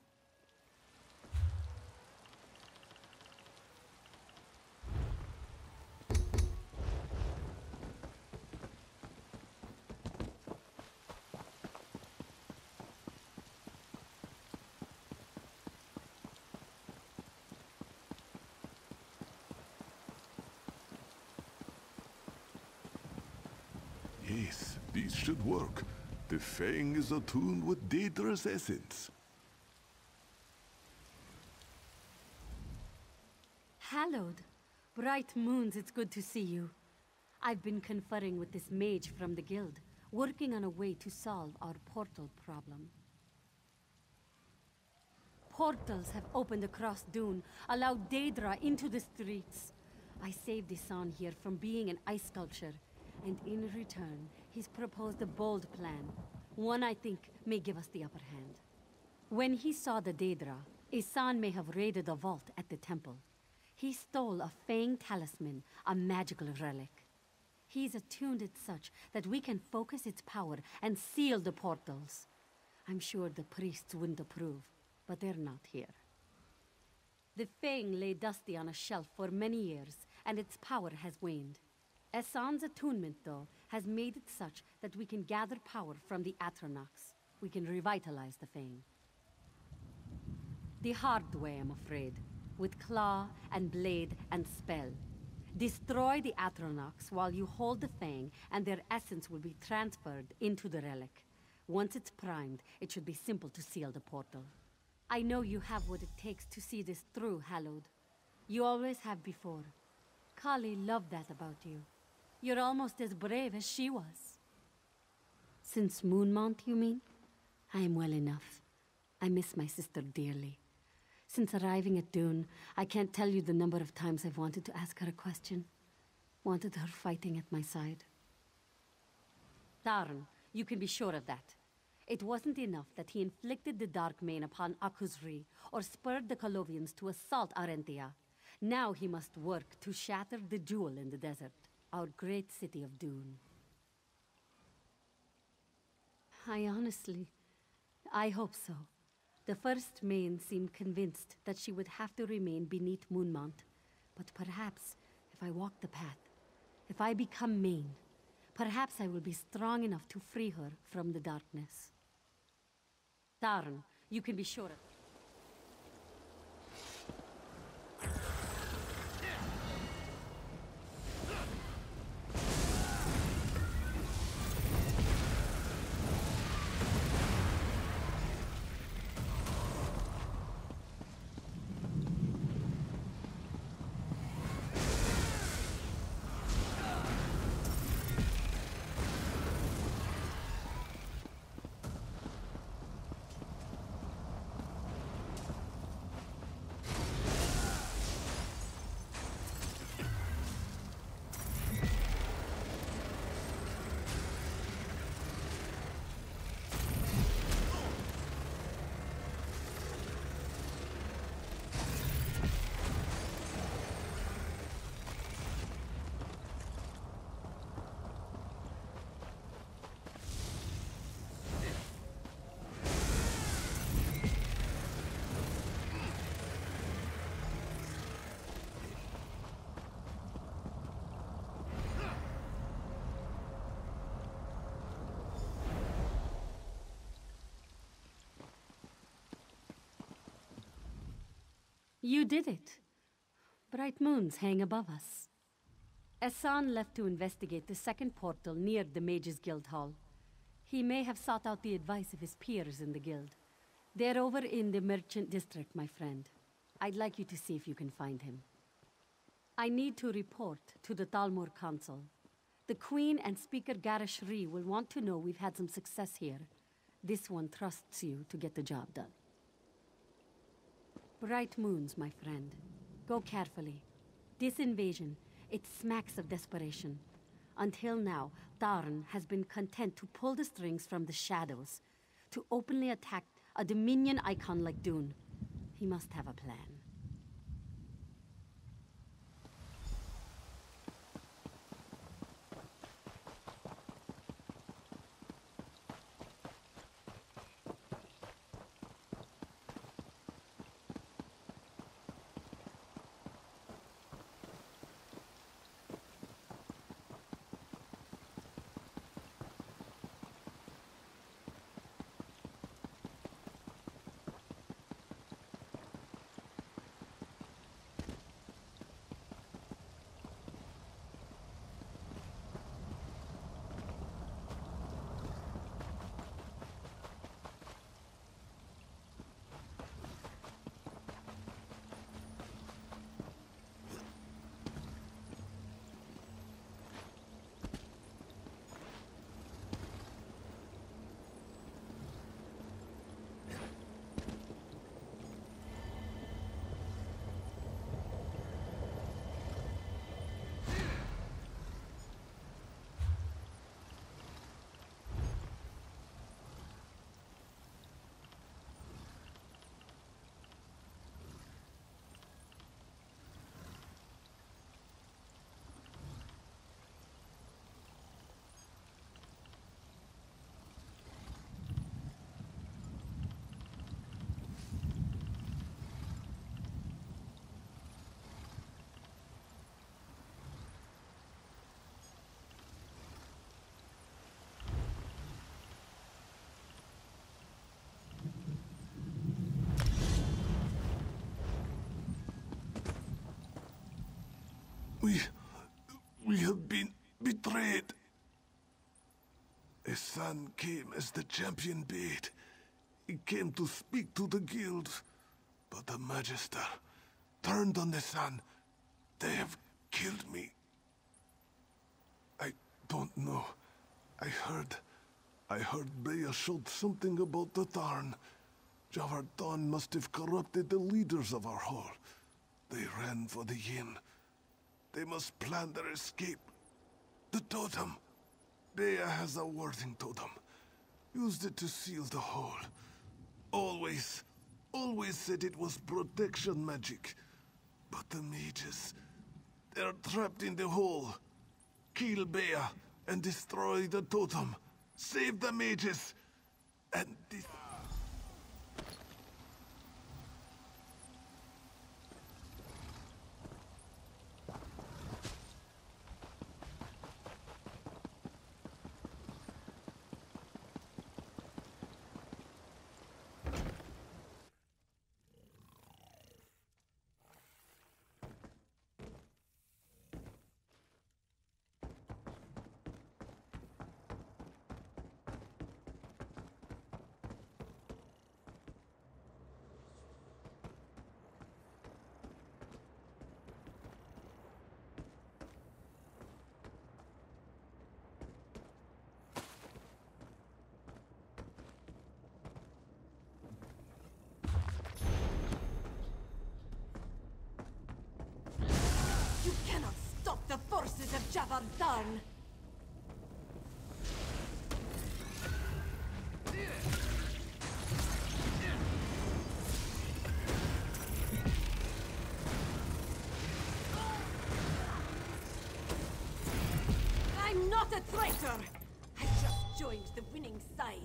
Yes, this should work. The Fang is attuned with Daedra's essence. Hallowed. Bright moons, it's good to see you. I've been conferring with this mage from the guild, working on a way to solve our portal problem. Portals have opened across Dune, allowed Daedra into the streets. I saved Isan here from being an ice sculpture, and in return, he's proposed a bold plan. One I think may give us the upper hand. When he saw the Daedra, Isan may have raided a vault at the temple. He stole a Fang talisman, a magical relic. He's attuned it such that we can focus its power and seal the portals. I'm sure the priests wouldn't approve, but they're not here. The Fang lay dusty on a shelf for many years, and its power has waned. Esan's attunement, though, has made it such that we can gather power from the Atronachs. we can revitalize the Fang. The hard way, I'm afraid. With claw and blade and spell. Destroy the Atronox while you hold the Fang, and their essence will be transferred into the relic. Once it's primed, it should be simple to seal the portal. I know you have what it takes to see this through, Hallowed. You always have before. Kali loved that about you. You're almost as brave as she was. Since Moonmount, you mean? I am well enough. I miss my sister dearly. Since arriving at Dune, I can't tell you the number of times I've wanted to ask her a question. Wanted her fighting at my side. Tarn, you can be sure of that. It wasn't enough that he inflicted the Dark Mane upon Akuzri, or spurred the Colovians to assault Arentia. Now he must work to shatter the jewel in the desert, our great city of Dune. I hope so. The First Mane seemed convinced that she would have to remain beneath Moonmount. But perhaps, if I walk the path, if I become Mane, perhaps I will be strong enough to free her from the darkness. Tarn, you can be sure of it. You did it. Bright moons hang above us. Essan left to investigate the second portal near the Mages Guild Hall. He may have sought out the advice of his peers in the guild. They're over in the Merchant District, my friend. I'd like you to see if you can find him. I need to report to the Talmor Council. The Queen and Speaker Garashri will want to know we've had some success here. This one trusts you to get the job done. Bright moons, my friend. Go carefully. This invasion, it smacks of desperation. Until now, Tarn has been content to pull the strings from the shadows, to openly attack a Dominion icon like Dune. He must have a plan. We have been betrayed. A son came as the champion bade. He came to speak to the guilds, but the Magister turned on the son. They have killed me. I don't know. I heard Bea showed something about the Tarn. Javardan must have corrupted the leaders of our hall. They ran for the inn. They must plan their escape. The totem. Bea has a warding totem. Used it to seal the hole. Always said it was protection magic. But the mages, they're trapped in the hole. Kill Bea and destroy the totem. Save the mages. And this... The forces of Javardan! I'm not a traitor! I just joined the winning side.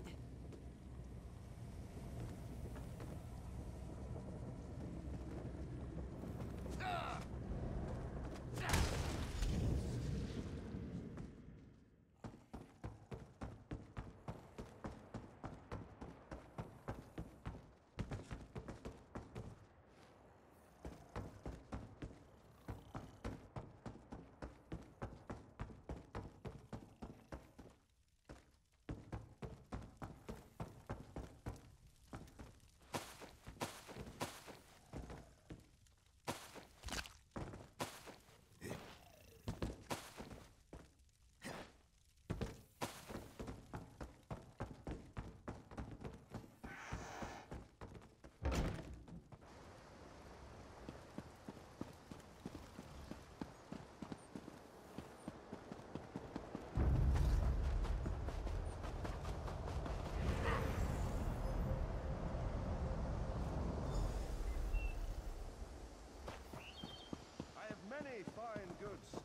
Fine goods.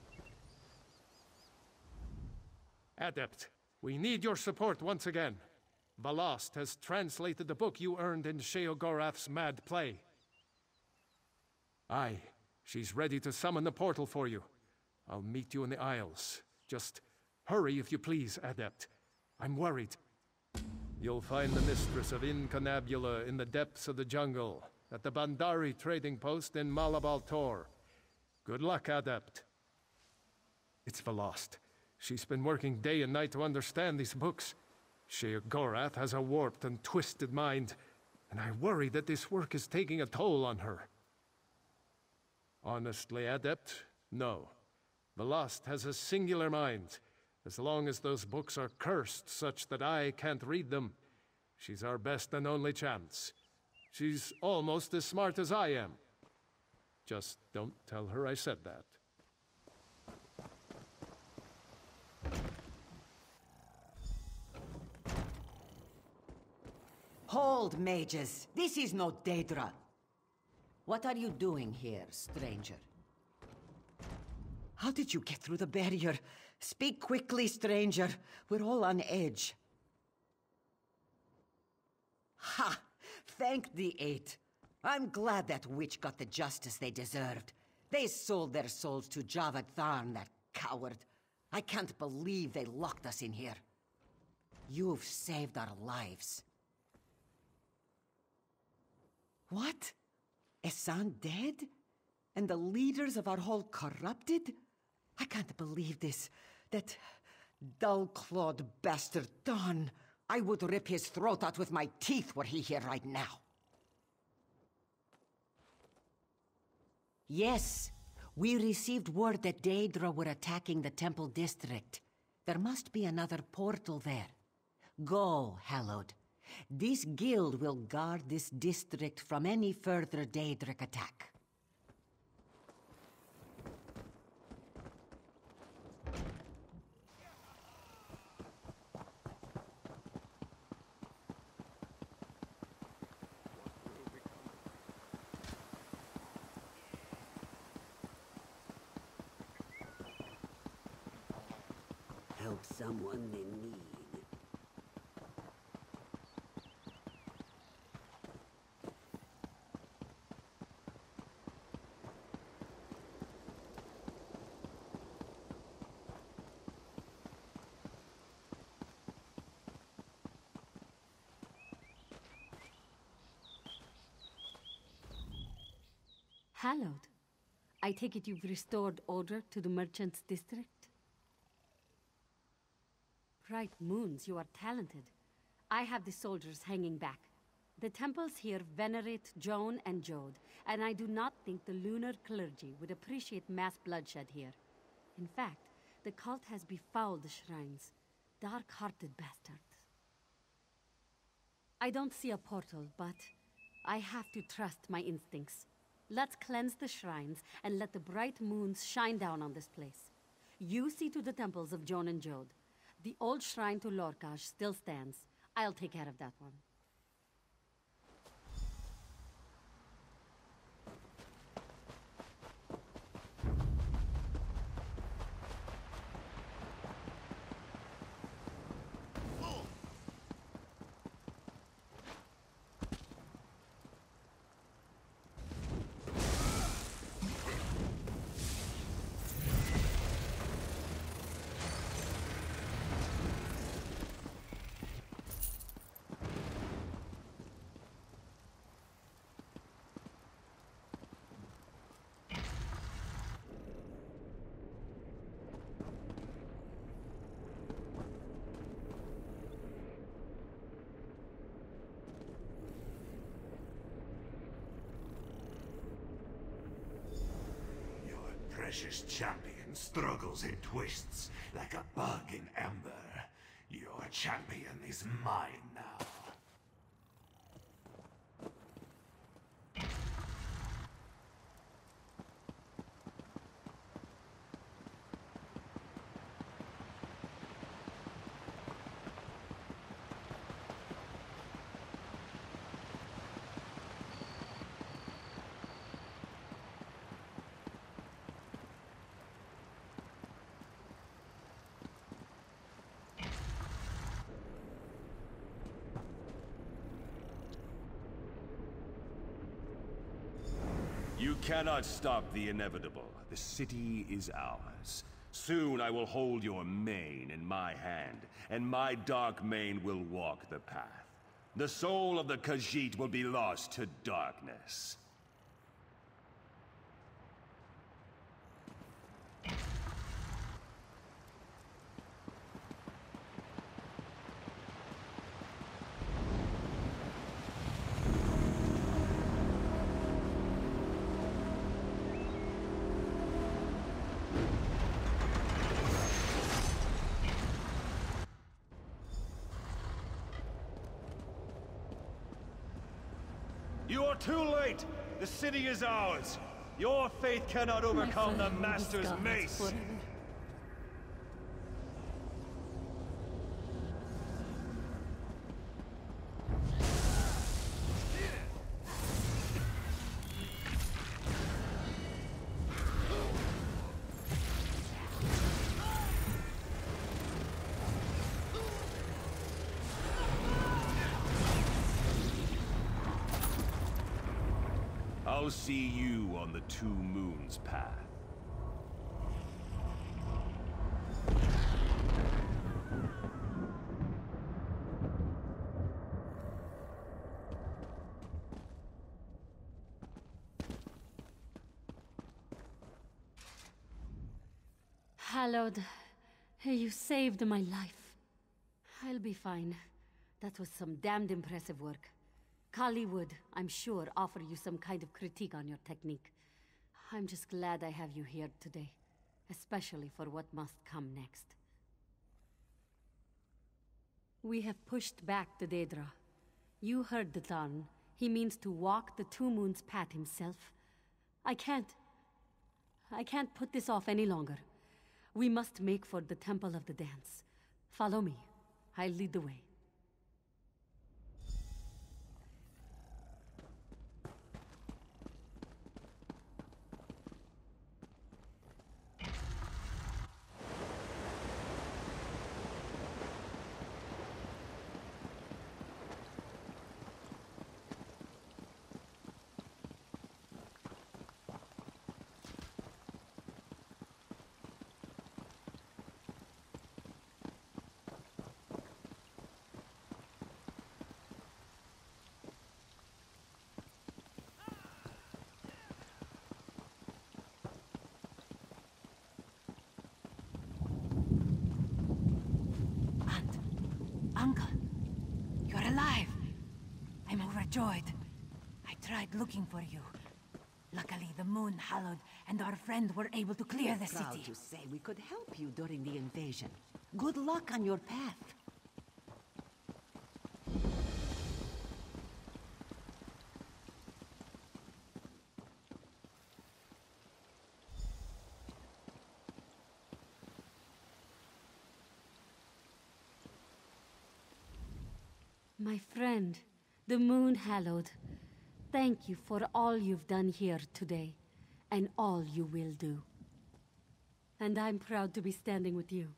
Adept, we need your support once again. Valast has translated the book you earned in Sheogorath's mad play. Aye, she's ready to summon the portal for you. I'll meet you in the Isles. Just hurry if you please, Adept. I'm worried. You'll find the mistress of Inconabula in the depths of the jungle, at the Bandari trading post in Malabal Tor. Good luck, Adept. It's Valast. She's been working day and night to understand these books. Sheogorath has a warped and twisted mind, and I worry that this work is taking a toll on her. Honestly, Adept, no. Valast has a singular mind. As long as those books are cursed such that I can't read them, she's our best and only chance. She's almost as smart as I am. Just don't tell her I said that. Hold, mages. This is no Daedra. What are you doing here, stranger? How did you get through the barrier? Speak quickly, stranger. We're all on edge. Ha! Thank the eight. I'm glad that witch got the justice they deserved. They sold their souls to Javad Tharn, that coward. I can't believe they locked us in here. You've saved our lives. What? Esan dead? And the leaders of our hall corrupted? I can't believe this. That dull-clawed bastard Don. I would rip his throat out with my teeth were he here right now. Yes, we received word that Daedra were attacking the Temple District. There must be another portal there. Go, Hallowed. This guild will guard this district from any further Daedric attack. Help someone in need. Hallowed. I take it you've restored order to the merchants' district? Bright moons, you are talented. I have the soldiers hanging back. The temples here venerate Joan and Jode, and I do not think the lunar clergy would appreciate mass bloodshed here. In fact, the cult has befouled the shrines. Dark-hearted bastards. I don't see a portal, but I have to trust my instincts. Let's cleanse the shrines and let the bright moons shine down on this place. You see to the temples of Joan and Jode. The old shrine to Lorcash still stands. I'll take care of that one. Precious champion struggles and twists like a bug in ember. Your champion is mine now. You cannot stop the inevitable. The city is ours. Soon I will hold your mane in my hand, and my dark mane will walk the path. The soul of the Khajiit will be lost to darkness. You are too late! The city is ours! Your faith cannot overcome the Master's mace! I'll see you on the Two Moons path. Hallowed, you saved my life. I'll be fine. That was some damned impressive work. Kali would, I'm sure, offer you some kind of critique on your technique. I'm just glad I have you here today, especially for what must come next. We have pushed back the Daedra. You heard the Tarn. He means to walk the Two Moons path himself. I can't put this off any longer. We must make for the Temple of the Dance. Follow me. I'll lead the way. Uncle, you're alive. I'm overjoyed. I tried looking for you. Luckily, the moon hallowed, and our friend were able to clear the Proud city. to say we could help you during the invasion. Good luck on your path. My friend, the Moon Hallowed, thank you for all you've done here today, and all you will do. And I'm proud to be standing with you.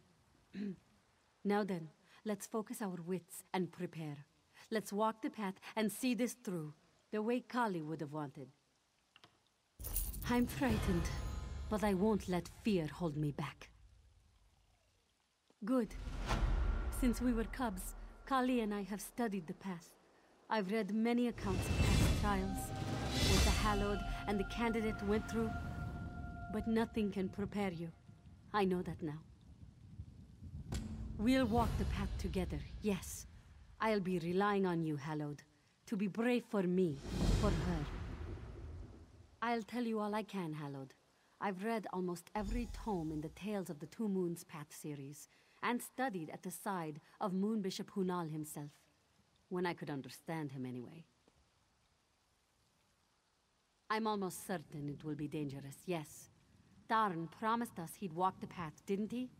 Now then, let's focus our wits and prepare. Let's walk the path and see this through, the way Kali would have wanted. I'm frightened, but I won't let fear hold me back. Good. Since we were cubs, Kali and I have studied the past. I've read many accounts of past trials, what the Hallowed and the candidate went through, but nothing can prepare you. I know that now. We'll walk the path together, yes. I'll be relying on you, Hallowed, to be brave for me, for her. I'll tell you all I can, Hallowed. I've read almost every tome in the Tales of the Two Moons Path series, and studied at the side of Moon Bishop Hunal himself, when I could understand him anyway. I'm almost certain it will be dangerous, yes. Tarn promised us he'd walk the path, didn't he?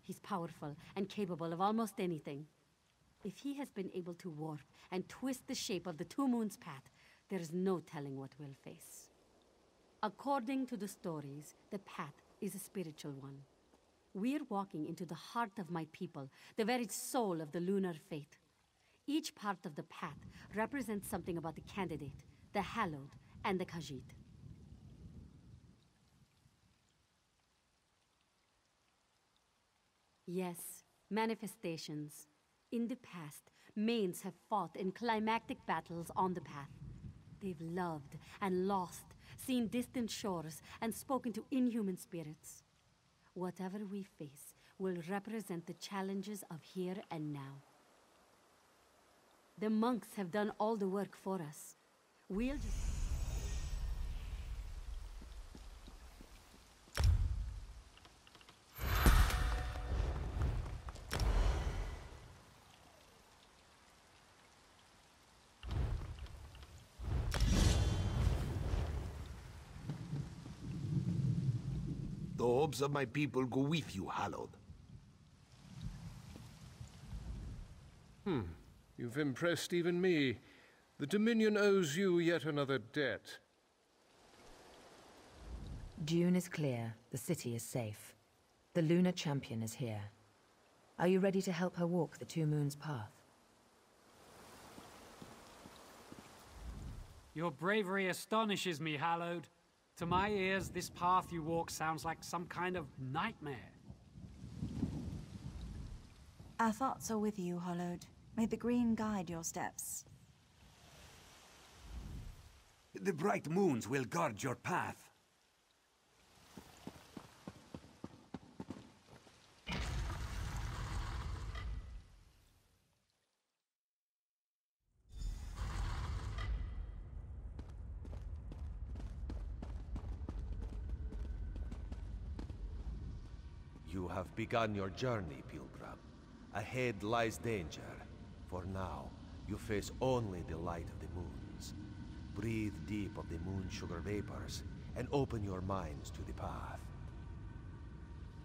He's powerful and capable of almost anything. If he has been able to warp and twist the shape of the Two Moons path, there's no telling what we'll face. According to the stories, the path is a spiritual one. We're walking into the heart of my people, the very soul of the lunar faith. Each part of the path represents something about the candidate, the Hallowed, and the Khajiit. Yes, manifestations. In the past, Manes have fought in climactic battles on the path. They've loved and lost, seen distant shores, and spoken to inhuman spirits. Whatever we face will represent the challenges of here and now. The monks have done all the work for us. We'll just... The hopes of my people go with you, Hallowed. You've impressed even me. The Dominion owes you yet another debt. Dune is clear. The city is safe. The Lunar Champion is here. Are you ready to help her walk the Two Moons path? Your bravery astonishes me, Hallowed. To my ears, this path you walk sounds like some kind of nightmare. Our thoughts are with you, Hallowed. May the green guide your steps. The bright moons will guard your path. You have begun your journey, pilgrim. Ahead lies danger. For now, you face only the light of the moons. Breathe deep of the moon sugar vapors, and open your minds to the path.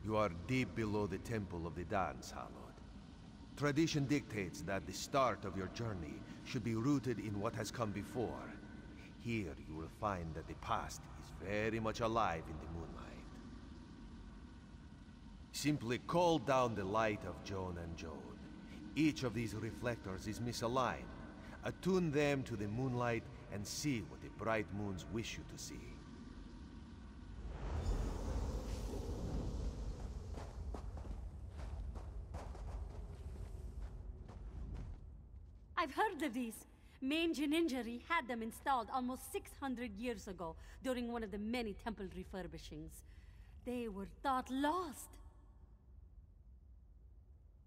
You are deep below the temple of the dance, hallowed. Tradition dictates that the start of your journey should be rooted in what has come before. Here you will find that the past is very much alive in the moonlight. Simply call down the light of Joan and Jode. Each of these reflectors is misaligned. Attune them to the moonlight and see what the bright moons wish you to see. I've heard of these. Mange and Injury had them installed almost 600 years ago during one of the many temple refurbishings. They were thought lost.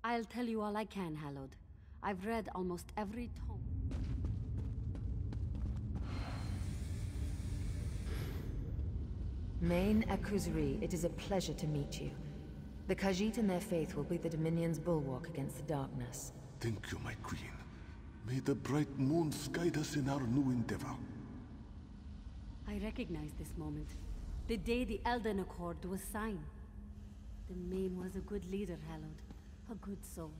I'll tell you all I can, Hallowed. I've read almost every tome. Mahne Akuzri, it is a pleasure to meet you. The Khajiit and their faith will be the Dominion's bulwark against the darkness. Thank you, my queen. May the bright moons guide us in our new endeavor. I recognize this moment. The day the Elden Accord was signed. The Mahne was a good leader, Hallowed. A good soul.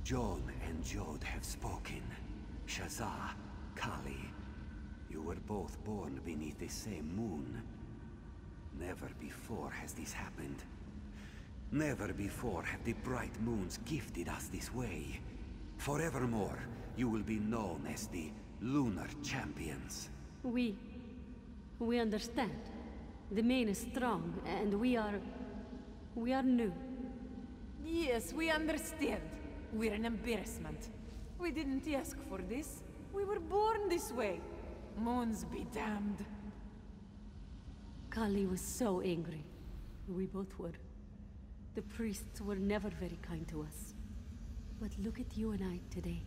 Joan and Jode have spoken. Shazah, Kali, you were both born beneath the same moon. Never before has this happened. Never before have the bright moons gifted us this way. Forevermore, you will be known as the Lunar Champions. We understand. The Mahne is strong, and we are new. Yes, we understand. We're an embarrassment. We didn't ask for this. We were born this way. Moons be damned. Kali was so angry. We both were. The priests were never very kind to us. But look at you and I today.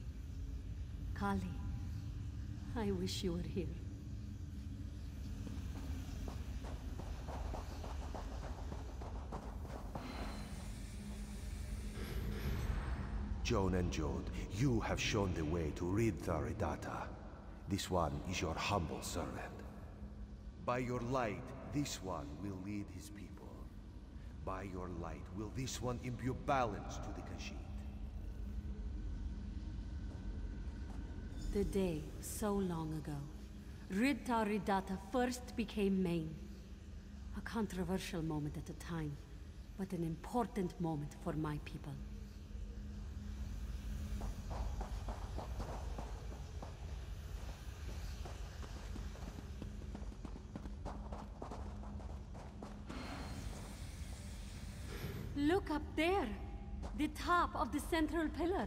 Kali, I wish you were here. Joan and Jode, you have shown the way to rid Tharidata. This one is your humble servant. By your light, this one will lead his people. By your light, will this one imbue balance to the Khajiit. The day, so long ago, Rid Tharidata first became Mahne. A controversial moment at the time, but an important moment for my people. Look up there! The top of the central pillar!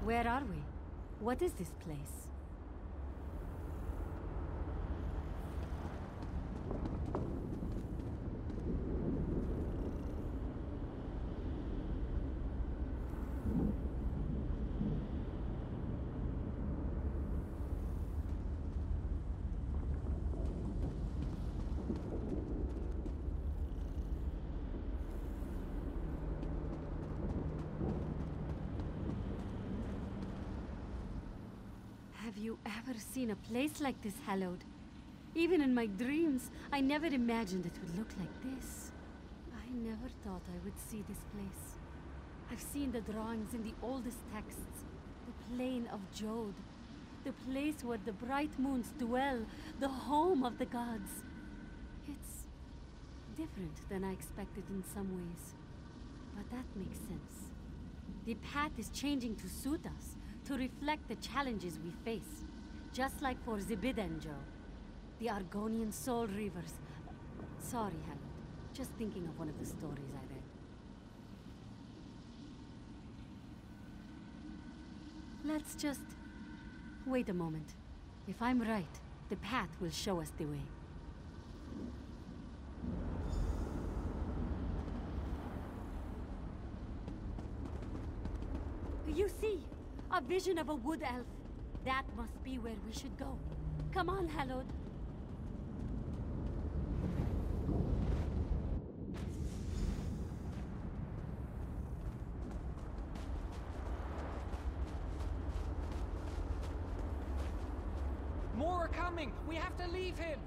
Where are we? What is this place? Have you ever seen a place like this, Hallowed? Even in my dreams, I never imagined it would look like this. I never thought I would see this place. I've seen the drawings in the oldest texts. The Plain of Jode. The place where the bright moons dwell. The home of the gods. It's different than I expected in some ways. But that makes sense. The path is changing to suit us. To reflect the challenges we face. Just like for Zibidenjo, the Argonian Soul Reavers. Sorry, Hallowed. Just thinking of one of the stories I read. Let's just... wait a moment. If I'm right, the path will show us the way. You see, a vision of a wood elf. That must be where we should go. Come on, Hallowed. More are coming! We have to leave him!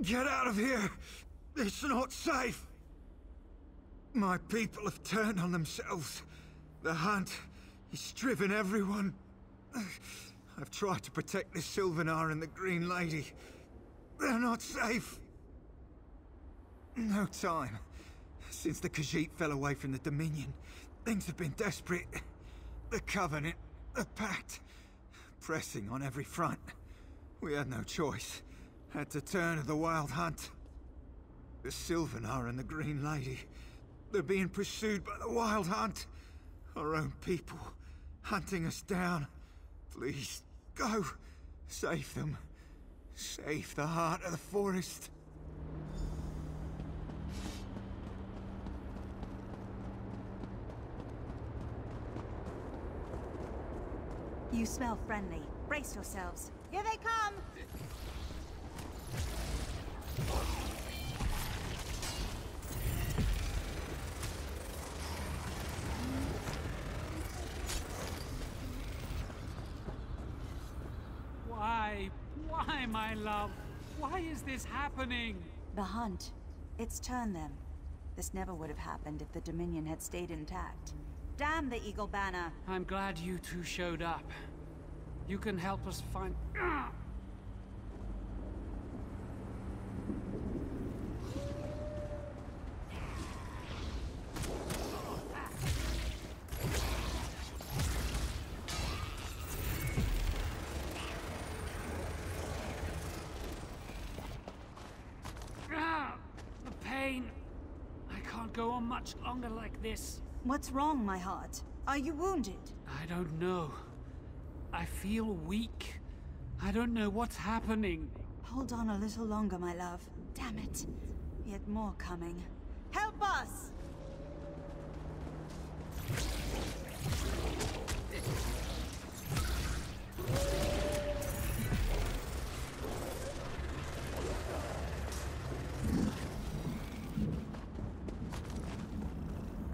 Get out of here! It's not safe! My people have turned on themselves. The hunt is driven everyone. I've tried to protect the Sylvanar and the Green Lady. They're not safe. No time. Since the Khajiit fell away from the Dominion, things have been desperate. The Covenant, the Pact, pressing on every front. We had no choice. Had to turn to the Wild Hunt. The Sylvanar and the Green Lady, they're being pursued by the Wild Hunt. Our own people, hunting us down. Please, go. Save them. Save the heart of the forest. You smell friendly. Brace yourselves. Here they come! Why, my love? Why is this happening? The hunt. It's turned them. This never would have happened if the Dominion had stayed intact. Damn the Eagle Banner! I'm glad you two showed up. You can help us find... The pain. I can't go on much longer like this. What's wrong, my heart? Are you wounded? I don't know. I feel weak. I don't know what's happening. Hold on a little longer, my love. Damn it. Yet more coming. Help us!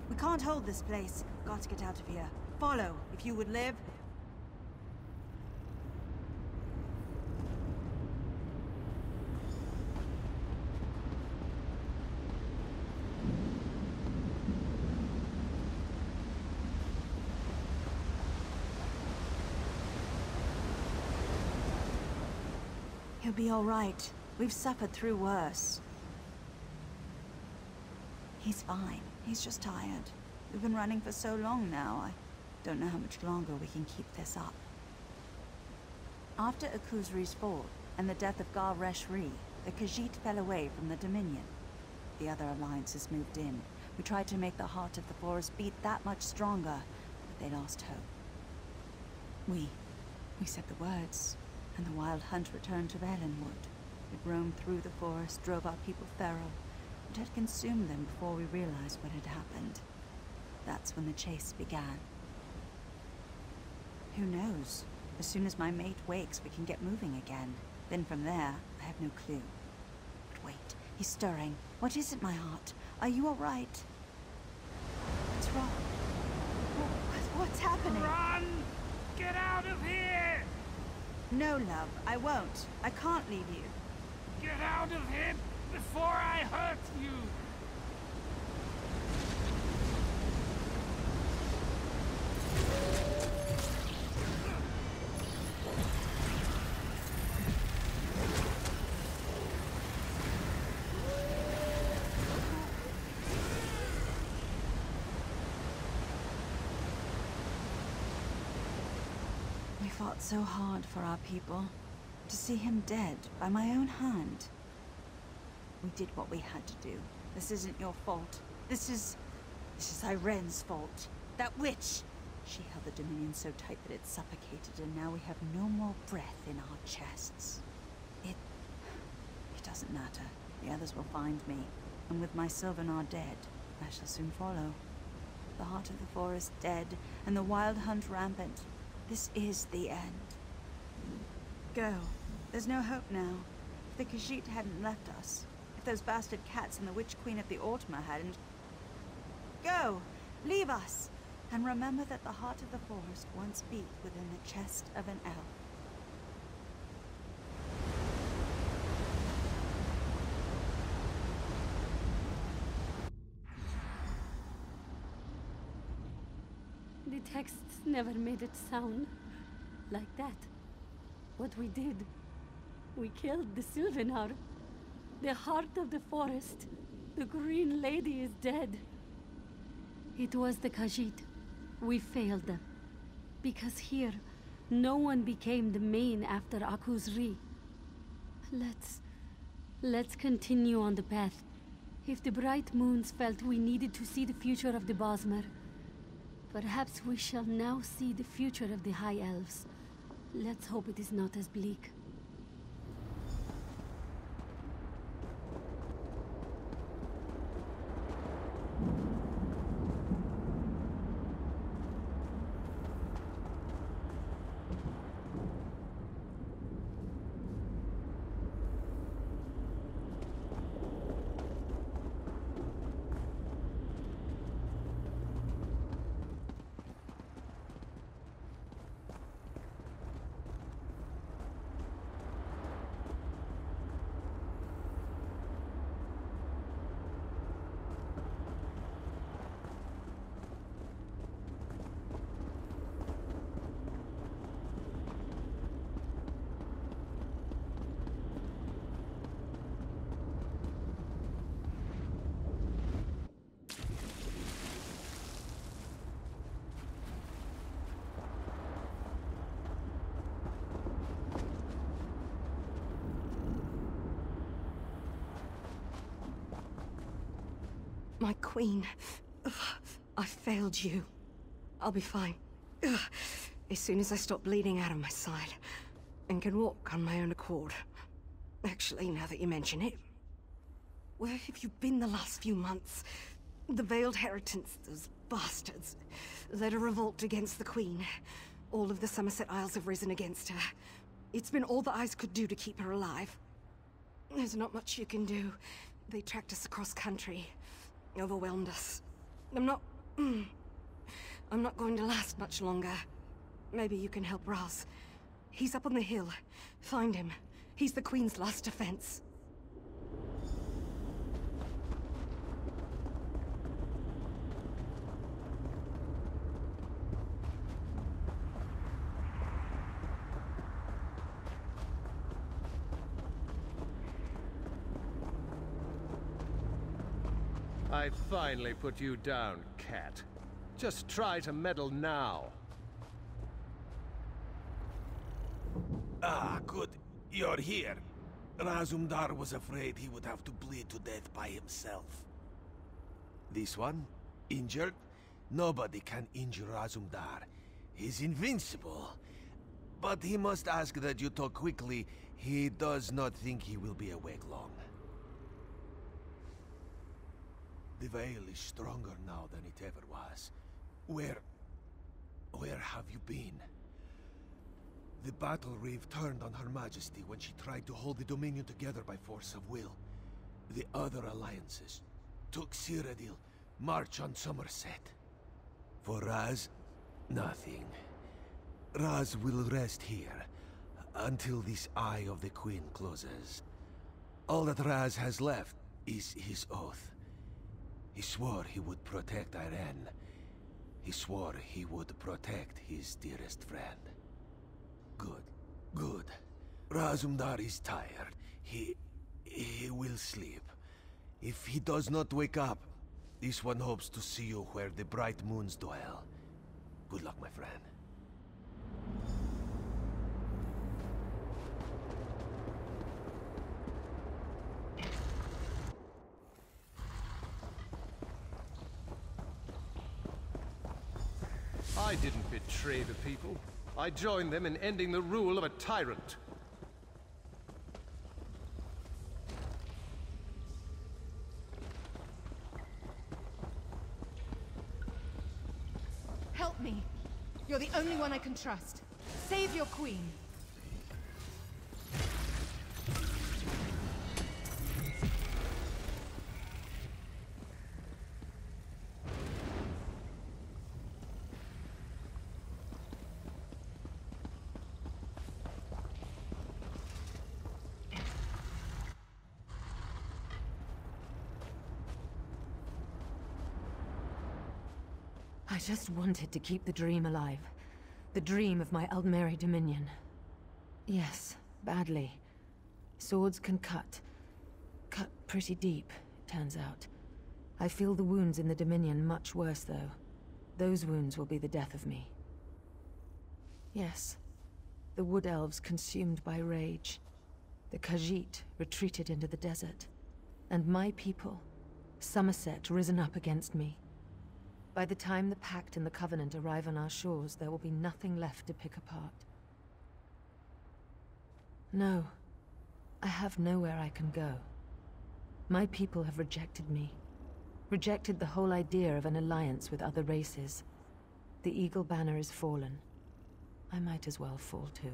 We can't hold this place. Got to get out of here. Follow, if you would live. He'll be all right. We've suffered through worse. He's fine. He's just tired. We've been running for so long now, I don't know how much longer we can keep this up. After Akuzri's fall and the death of Gar Reshri, the Khajiit fell away from the Dominion. The other alliances moved in. We tried to make the heart of the forest beat that much stronger, but they lost hope. We said the words, and the Wild Hunt returned to Valenwood. It roamed through the forest, drove our people feral. It had consumed them before we realized what had happened. That's when the chase began. Who knows? As soon as my mate wakes, we can get moving again. Then from there, I have no clue. But wait, he's stirring. What is it, my heart? Are you all right? What's wrong? What's happening? Run! Get out of here! No, love, I won't. I can't leave you. Get out of here before I hurt you! fought so hard for our people. To see him dead by my own hand. We did what we had to do. This isn't your fault. This is Irene's fault. That witch! She held the Dominion so tight that it suffocated, and now we have no more breath in our chests. It doesn't matter. The others will find me. And with my Sylvanar dead, I shall soon follow. The heart of the forest dead, and the wild hunt rampant. This is the end. Go. There's no hope now. If the Khajiit hadn't left us, if those bastard cats and the Witch Queen of the Ortma hadn't... Go! Leave us! And remember that the heart of the forest once beat within the chest of an elf. The texts never made it sound like that. What we did, we killed the Sylvanar. The heart of the forest. The Green Lady is dead. It was the Khajiit. We failed them. Because here, no one became the main after Akuzri. Let's continue on the path. If the Bright Moons felt we needed to see the future of the Bosmer, perhaps we shall now see the future of the High Elves. Let's hope it is not as bleak. My queen. Ugh, I failed you. I'll be fine. Ugh, as soon as I stop bleeding out of my side and can walk on my own accord. Actually, now that you mention it, where have you been the last few months? The Veiled Heritants, those bastards, led a revolt against the Queen. All of the Somerset Isles have risen against her. It's been all the eyes could do to keep her alive. There's not much you can do. They tracked us across country, overwhelmed us. I'm not going to last much longer. Maybe you can help Raz. He's up on the hill. Find him. He's the Queen's last defense. I finally put you down, cat. Just try to meddle now. Ah, good. You're here. Razumdar was afraid he would have to bleed to death by himself. This one? Injured? Nobody can injure Razumdar. He's invincible. But he must ask that you talk quickly. He does not think he will be awake long. The Veil is stronger now than it ever was. Where have you been? The battle reeve turned on Her Majesty when she tried to hold the Dominion together by force of will. The other alliances took Cyrodiil, march on Somerset. For Raz, nothing. Raz will rest here until this Eye of the Queen closes. All that Raz has left is his oath. He swore he would protect Irene. He swore he would protect his dearest friend. Good, good. Razumdar is tired. He will sleep. If he does not wake up, this one hopes to see you where the bright moons dwell. Good luck, my friend. I didn't betray the people. I joined them in ending the rule of a tyrant. Help me. You're the only one I can trust. Save your queen. I just wanted to keep the dream alive. The dream of my Aldmeri Dominion. Yes, badly. Swords can cut. Cut pretty deep, it turns out. I feel the wounds in the Dominion much worse, though. Those wounds will be the death of me. Yes, the Wood Elves consumed by rage. The Khajiit retreated into the desert. And my people, Somerset, risen up against me. By the time the Pact and the Covenant arrive on our shores, there will be nothing left to pick apart. No, I have nowhere I can go. My people have rejected me. Rejected the whole idea of an alliance with other races. The Eagle Banner is fallen. I might as well fall too.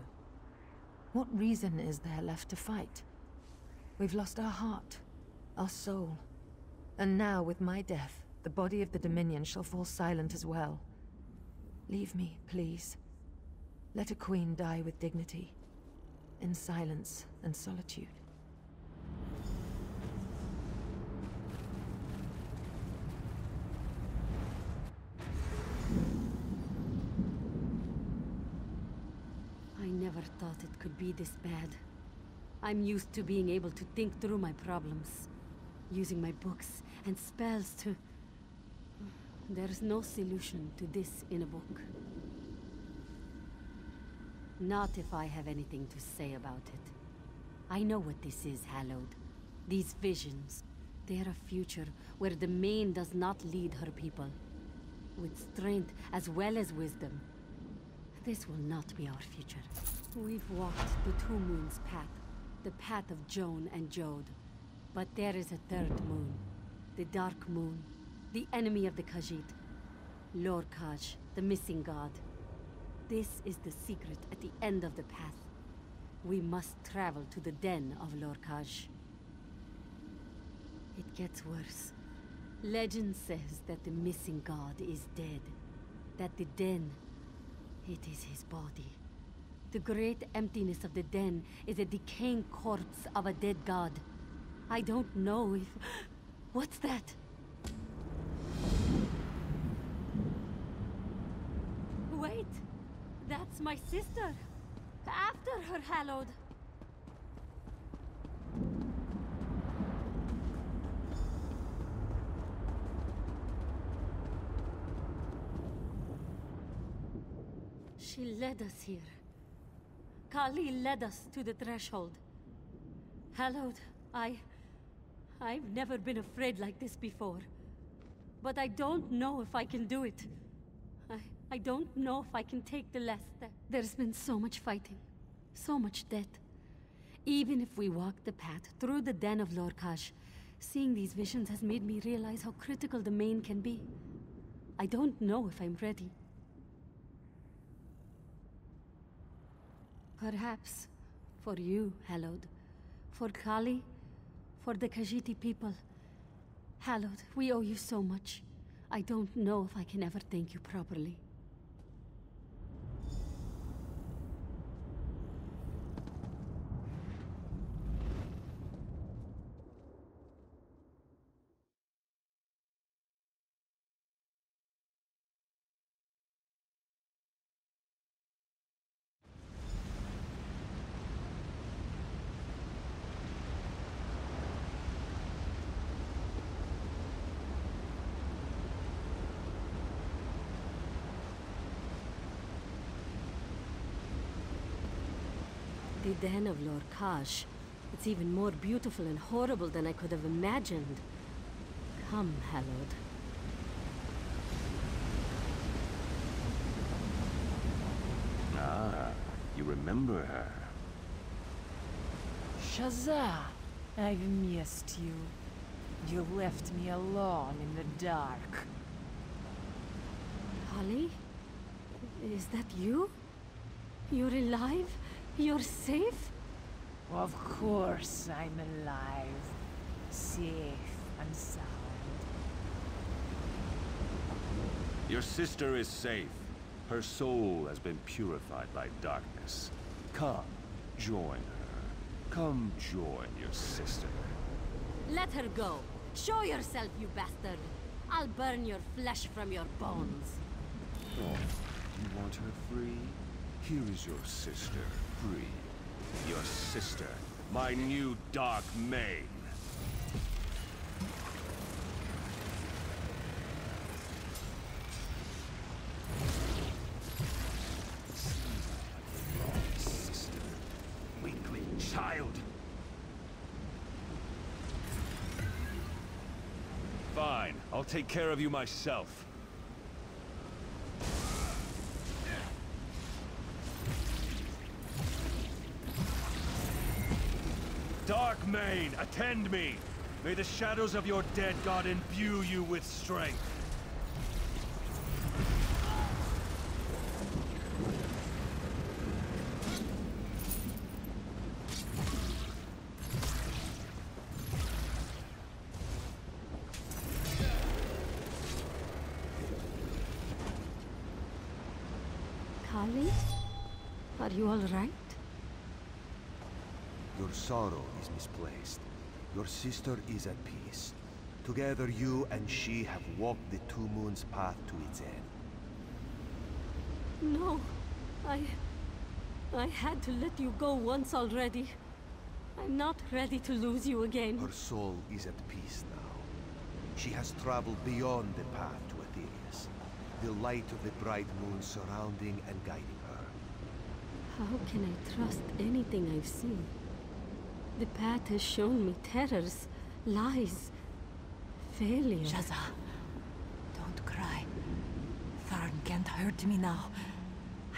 What reason is there left to fight? We've lost our heart, our soul. And now, with my death, the body of the Dominion shall fall silent as well. Leave me, please. Let a queen die with dignity, in silence and solitude. I never thought it could be this bad. I'm used to being able to think through my problems, using my books and spells to... There's no solution to this in a book. Not if I have anything to say about it. I know what this is, Hallowed. These visions. They're a future where the Mahne does not lead her people. With strength as well as wisdom. This will not be our future. We've walked the Two Moons' path. The path of Joan and Jode. But there is a third moon. The Dark Moon. The enemy of the Khajiit. Lorkhaj, the missing god. This is the secret at the end of the path. We must travel to the den of Lorkhaj. It gets worse. Legend says that the missing god is dead. That the den, it is his body. The great emptiness of the den is a decaying corpse of a dead god. I don't know if... What's that? Wait! That's my sister! After her, Hallowed! She led us here. Kali led us to the threshold. Hallowed, I've never been afraid like this before. But I don't know if I can do it. I don't know if I can take the last step. There's been so much fighting, so much death. Even if we walk the path through the den of Lorkhaj, seeing these visions has made me realize how critical the Mahne can be. I don't know if I'm ready. Perhaps, for you, Hallowed, for Kali, for the Khajiiti people. Hallowed, we owe you so much. I don't know if I can ever thank you properly. The den of Lorkhaj. It's even more beautiful and horrible than I could have imagined. Come, Hallowed. Ah, you remember her. Shazza, I've missed you. You left me alone in the dark. Holly? Is that you? You're alive? You're safe? Of course I'm alive. Safe and sound. Your sister is safe. Her soul has been purified by darkness. Come, join her. Come join your sister. Let her go. Show yourself, you bastard. I'll burn your flesh from your bones. Oh, you want her free? Here is your sister, free. Your sister, my new Dark Main. Sister, weakling child. Fine, I'll take care of you myself. Dark Mane, attend me! May the shadows of your dead god imbue you with strength. Kali? Are you all right? Your sorrow is misplaced. Your sister is at peace. Together you and she have walked the Two Moons path to its end. No. I had to let you go once already. I'm not ready to lose you again. Her soul is at peace now. She has traveled beyond the path to Aetherius, the light of the bright moon surrounding and guiding her. How can I trust anything I've seen? The path has shown me terrors, lies, failure. Shazza, don't cry. Tharn can't hurt me now.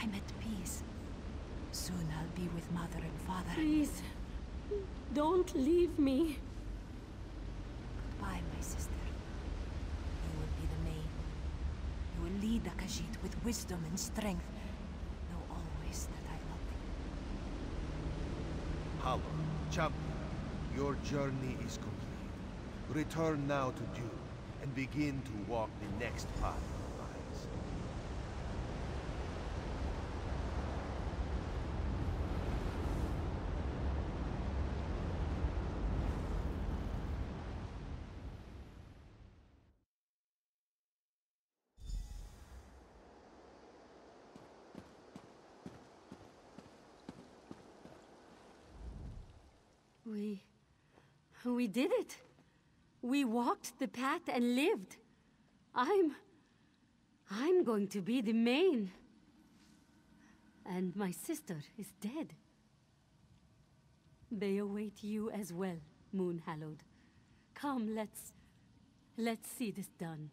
I'm at peace. Soon I'll be with Mother and Father. Please, don't leave me. Goodbye, my sister. You will be the main. You will lead the Khajiit with wisdom and strength. Know always that I love you. Hallow, champion, your journey is complete. Return now to Dune and begin to walk the next path of rise. We did it. We walked the path and lived. I'm going to be the main. And my sister is dead. They await you as well, Moon Hallowed. Come, let's see this done.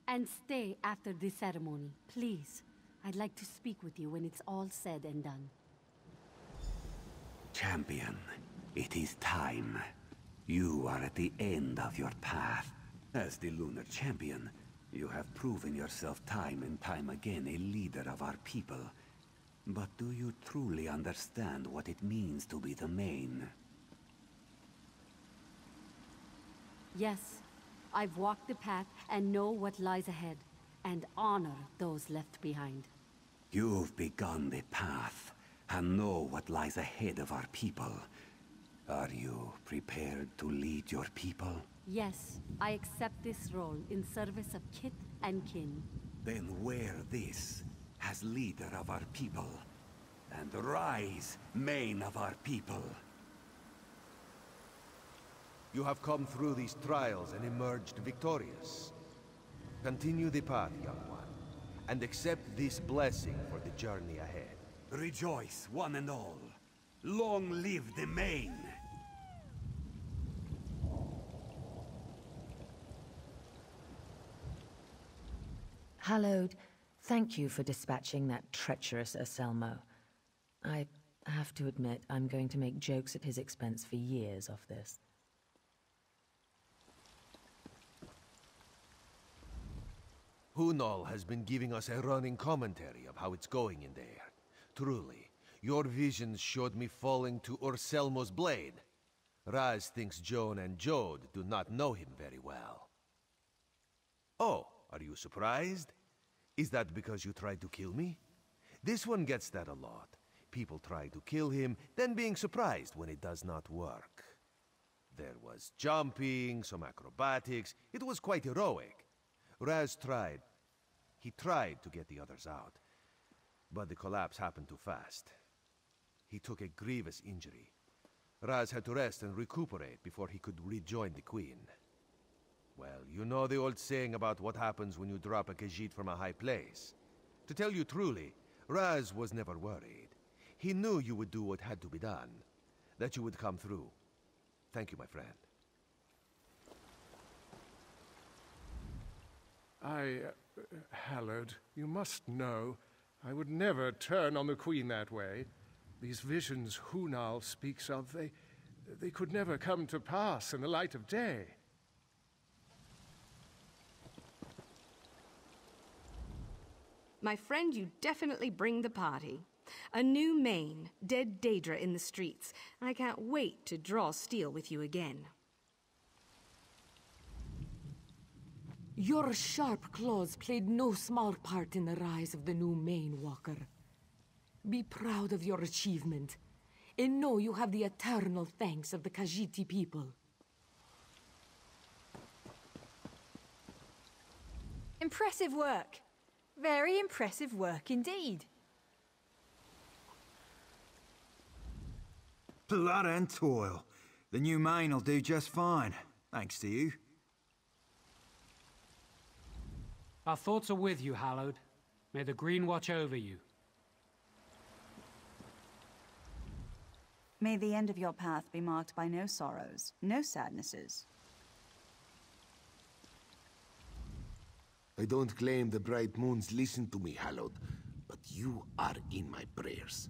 And stay after the ceremony, please. I'd like to speak with you when it's all said and done. Champion, it is time. You are at the end of your path. As the Lunar Champion, you have proven yourself time and time again a leader of our people. But do you truly understand what it means to be the main? Yes, I've walked the path and know what lies ahead, and honor those left behind. You've begun the path, and know what lies ahead of our people. Are you prepared to lead your people? Yes, I accept this role in service of kith and kin. Then wear this as leader of our people, and rise, main of our people. You have come through these trials and emerged victorious. Continue the path, young one, and accept this blessing for the journey ahead. Rejoice, one and all. Long live the main! Hallowed, Thank you for dispatching that treacherous Anselmo. I have to admit, I'm going to make jokes at his expense for years off this. Hunal has been giving us a running commentary of how it's going in there. Truly, your visions showed me falling to Anselmo's blade. Raz thinks Joan and Jode do not know him very well. Oh, are you surprised? Is that because you tried to kill me? This one gets that a lot. People try to kill him, then being surprised when it does not work. There was jumping, some acrobatics. It was quite heroic. Raz tried. He tried to get the others out, but the collapse happened too fast. He took a grievous injury. Raz had to rest and recuperate before he could rejoin the Queen. Well, you know the old saying about what happens when you drop a Khajiit from a high place. To tell you truly, Raz was never worried. He knew you would do what had to be done, that you would come through. Thank you, my friend. Hallowed, you must know, I would never turn on the Queen that way. These visions Hunal speaks of, they could never come to pass in the light of day. My friend, you definitely bring the party. A new Mahne, dead Daedra in the streets. I can't wait to draw steel with you again. Your sharp claws played no small part in the rise of the new Mahne Walker. Be proud of your achievement, and know you have the eternal thanks of the Khajiit people. Impressive work. Very impressive work indeed. Blood and toil. The new Mahne will do just fine, thanks to you. Our thoughts are with you, Hallowed. May the Green watch over you. May the end of your path be marked by no sorrows, no sadnesses. I don't claim the bright moons listen to me, Hallowed, but you are in my prayers.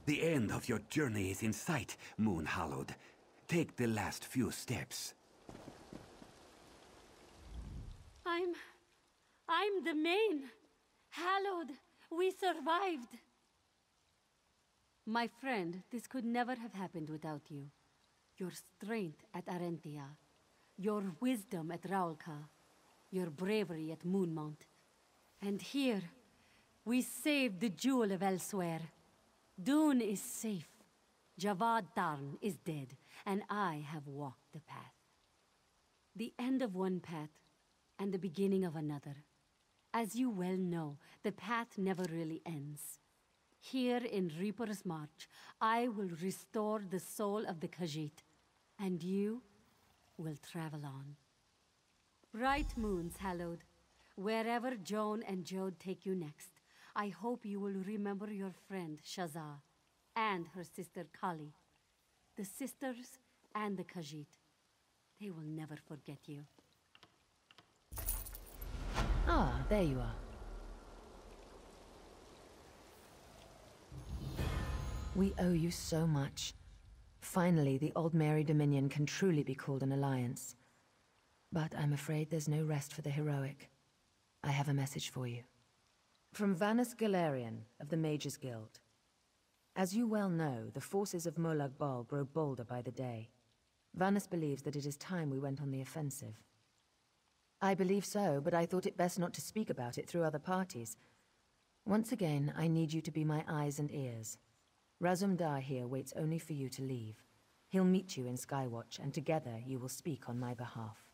The end of your journey is in sight, Moon Hallowed. Take the last few steps. I'm the Mahne. Hallowed, we survived. My friend, this could never have happened without you. Your strength at Arentia, your wisdom at Raulka, your bravery at Moonmount. And here, we saved the jewel of Elsewhere. Dune is safe. Javad Tarn is dead, and I have walked the path. The end of one path, and the beginning of another. As you well know, the path never really ends. Here in Reaper's March, I will restore the soul of the Khajiit, and you will travel on. Bright moons, Hallowed. Wherever Joan and Jode take you next, I hope you will remember your friend Shazza and her sister Kali. The sisters and the Khajiit. They will never forget you. Ah, there you are. We owe you so much. Finally, the Old Mary Dominion can truly be called an alliance. But I'm afraid there's no rest for the heroic. I have a message for you. From Vanus Galerian of the Mages Guild. As you well know, the forces of Molag Bal grow bolder by the day. Vanus believes that it is time we went on the offensive. I believe so, but I thought it best not to speak about it through other parties. Once again, I need you to be my eyes and ears. Razum Dar here waits only for you to leave. He'll meet you in Skywatch, and together you will speak on my behalf.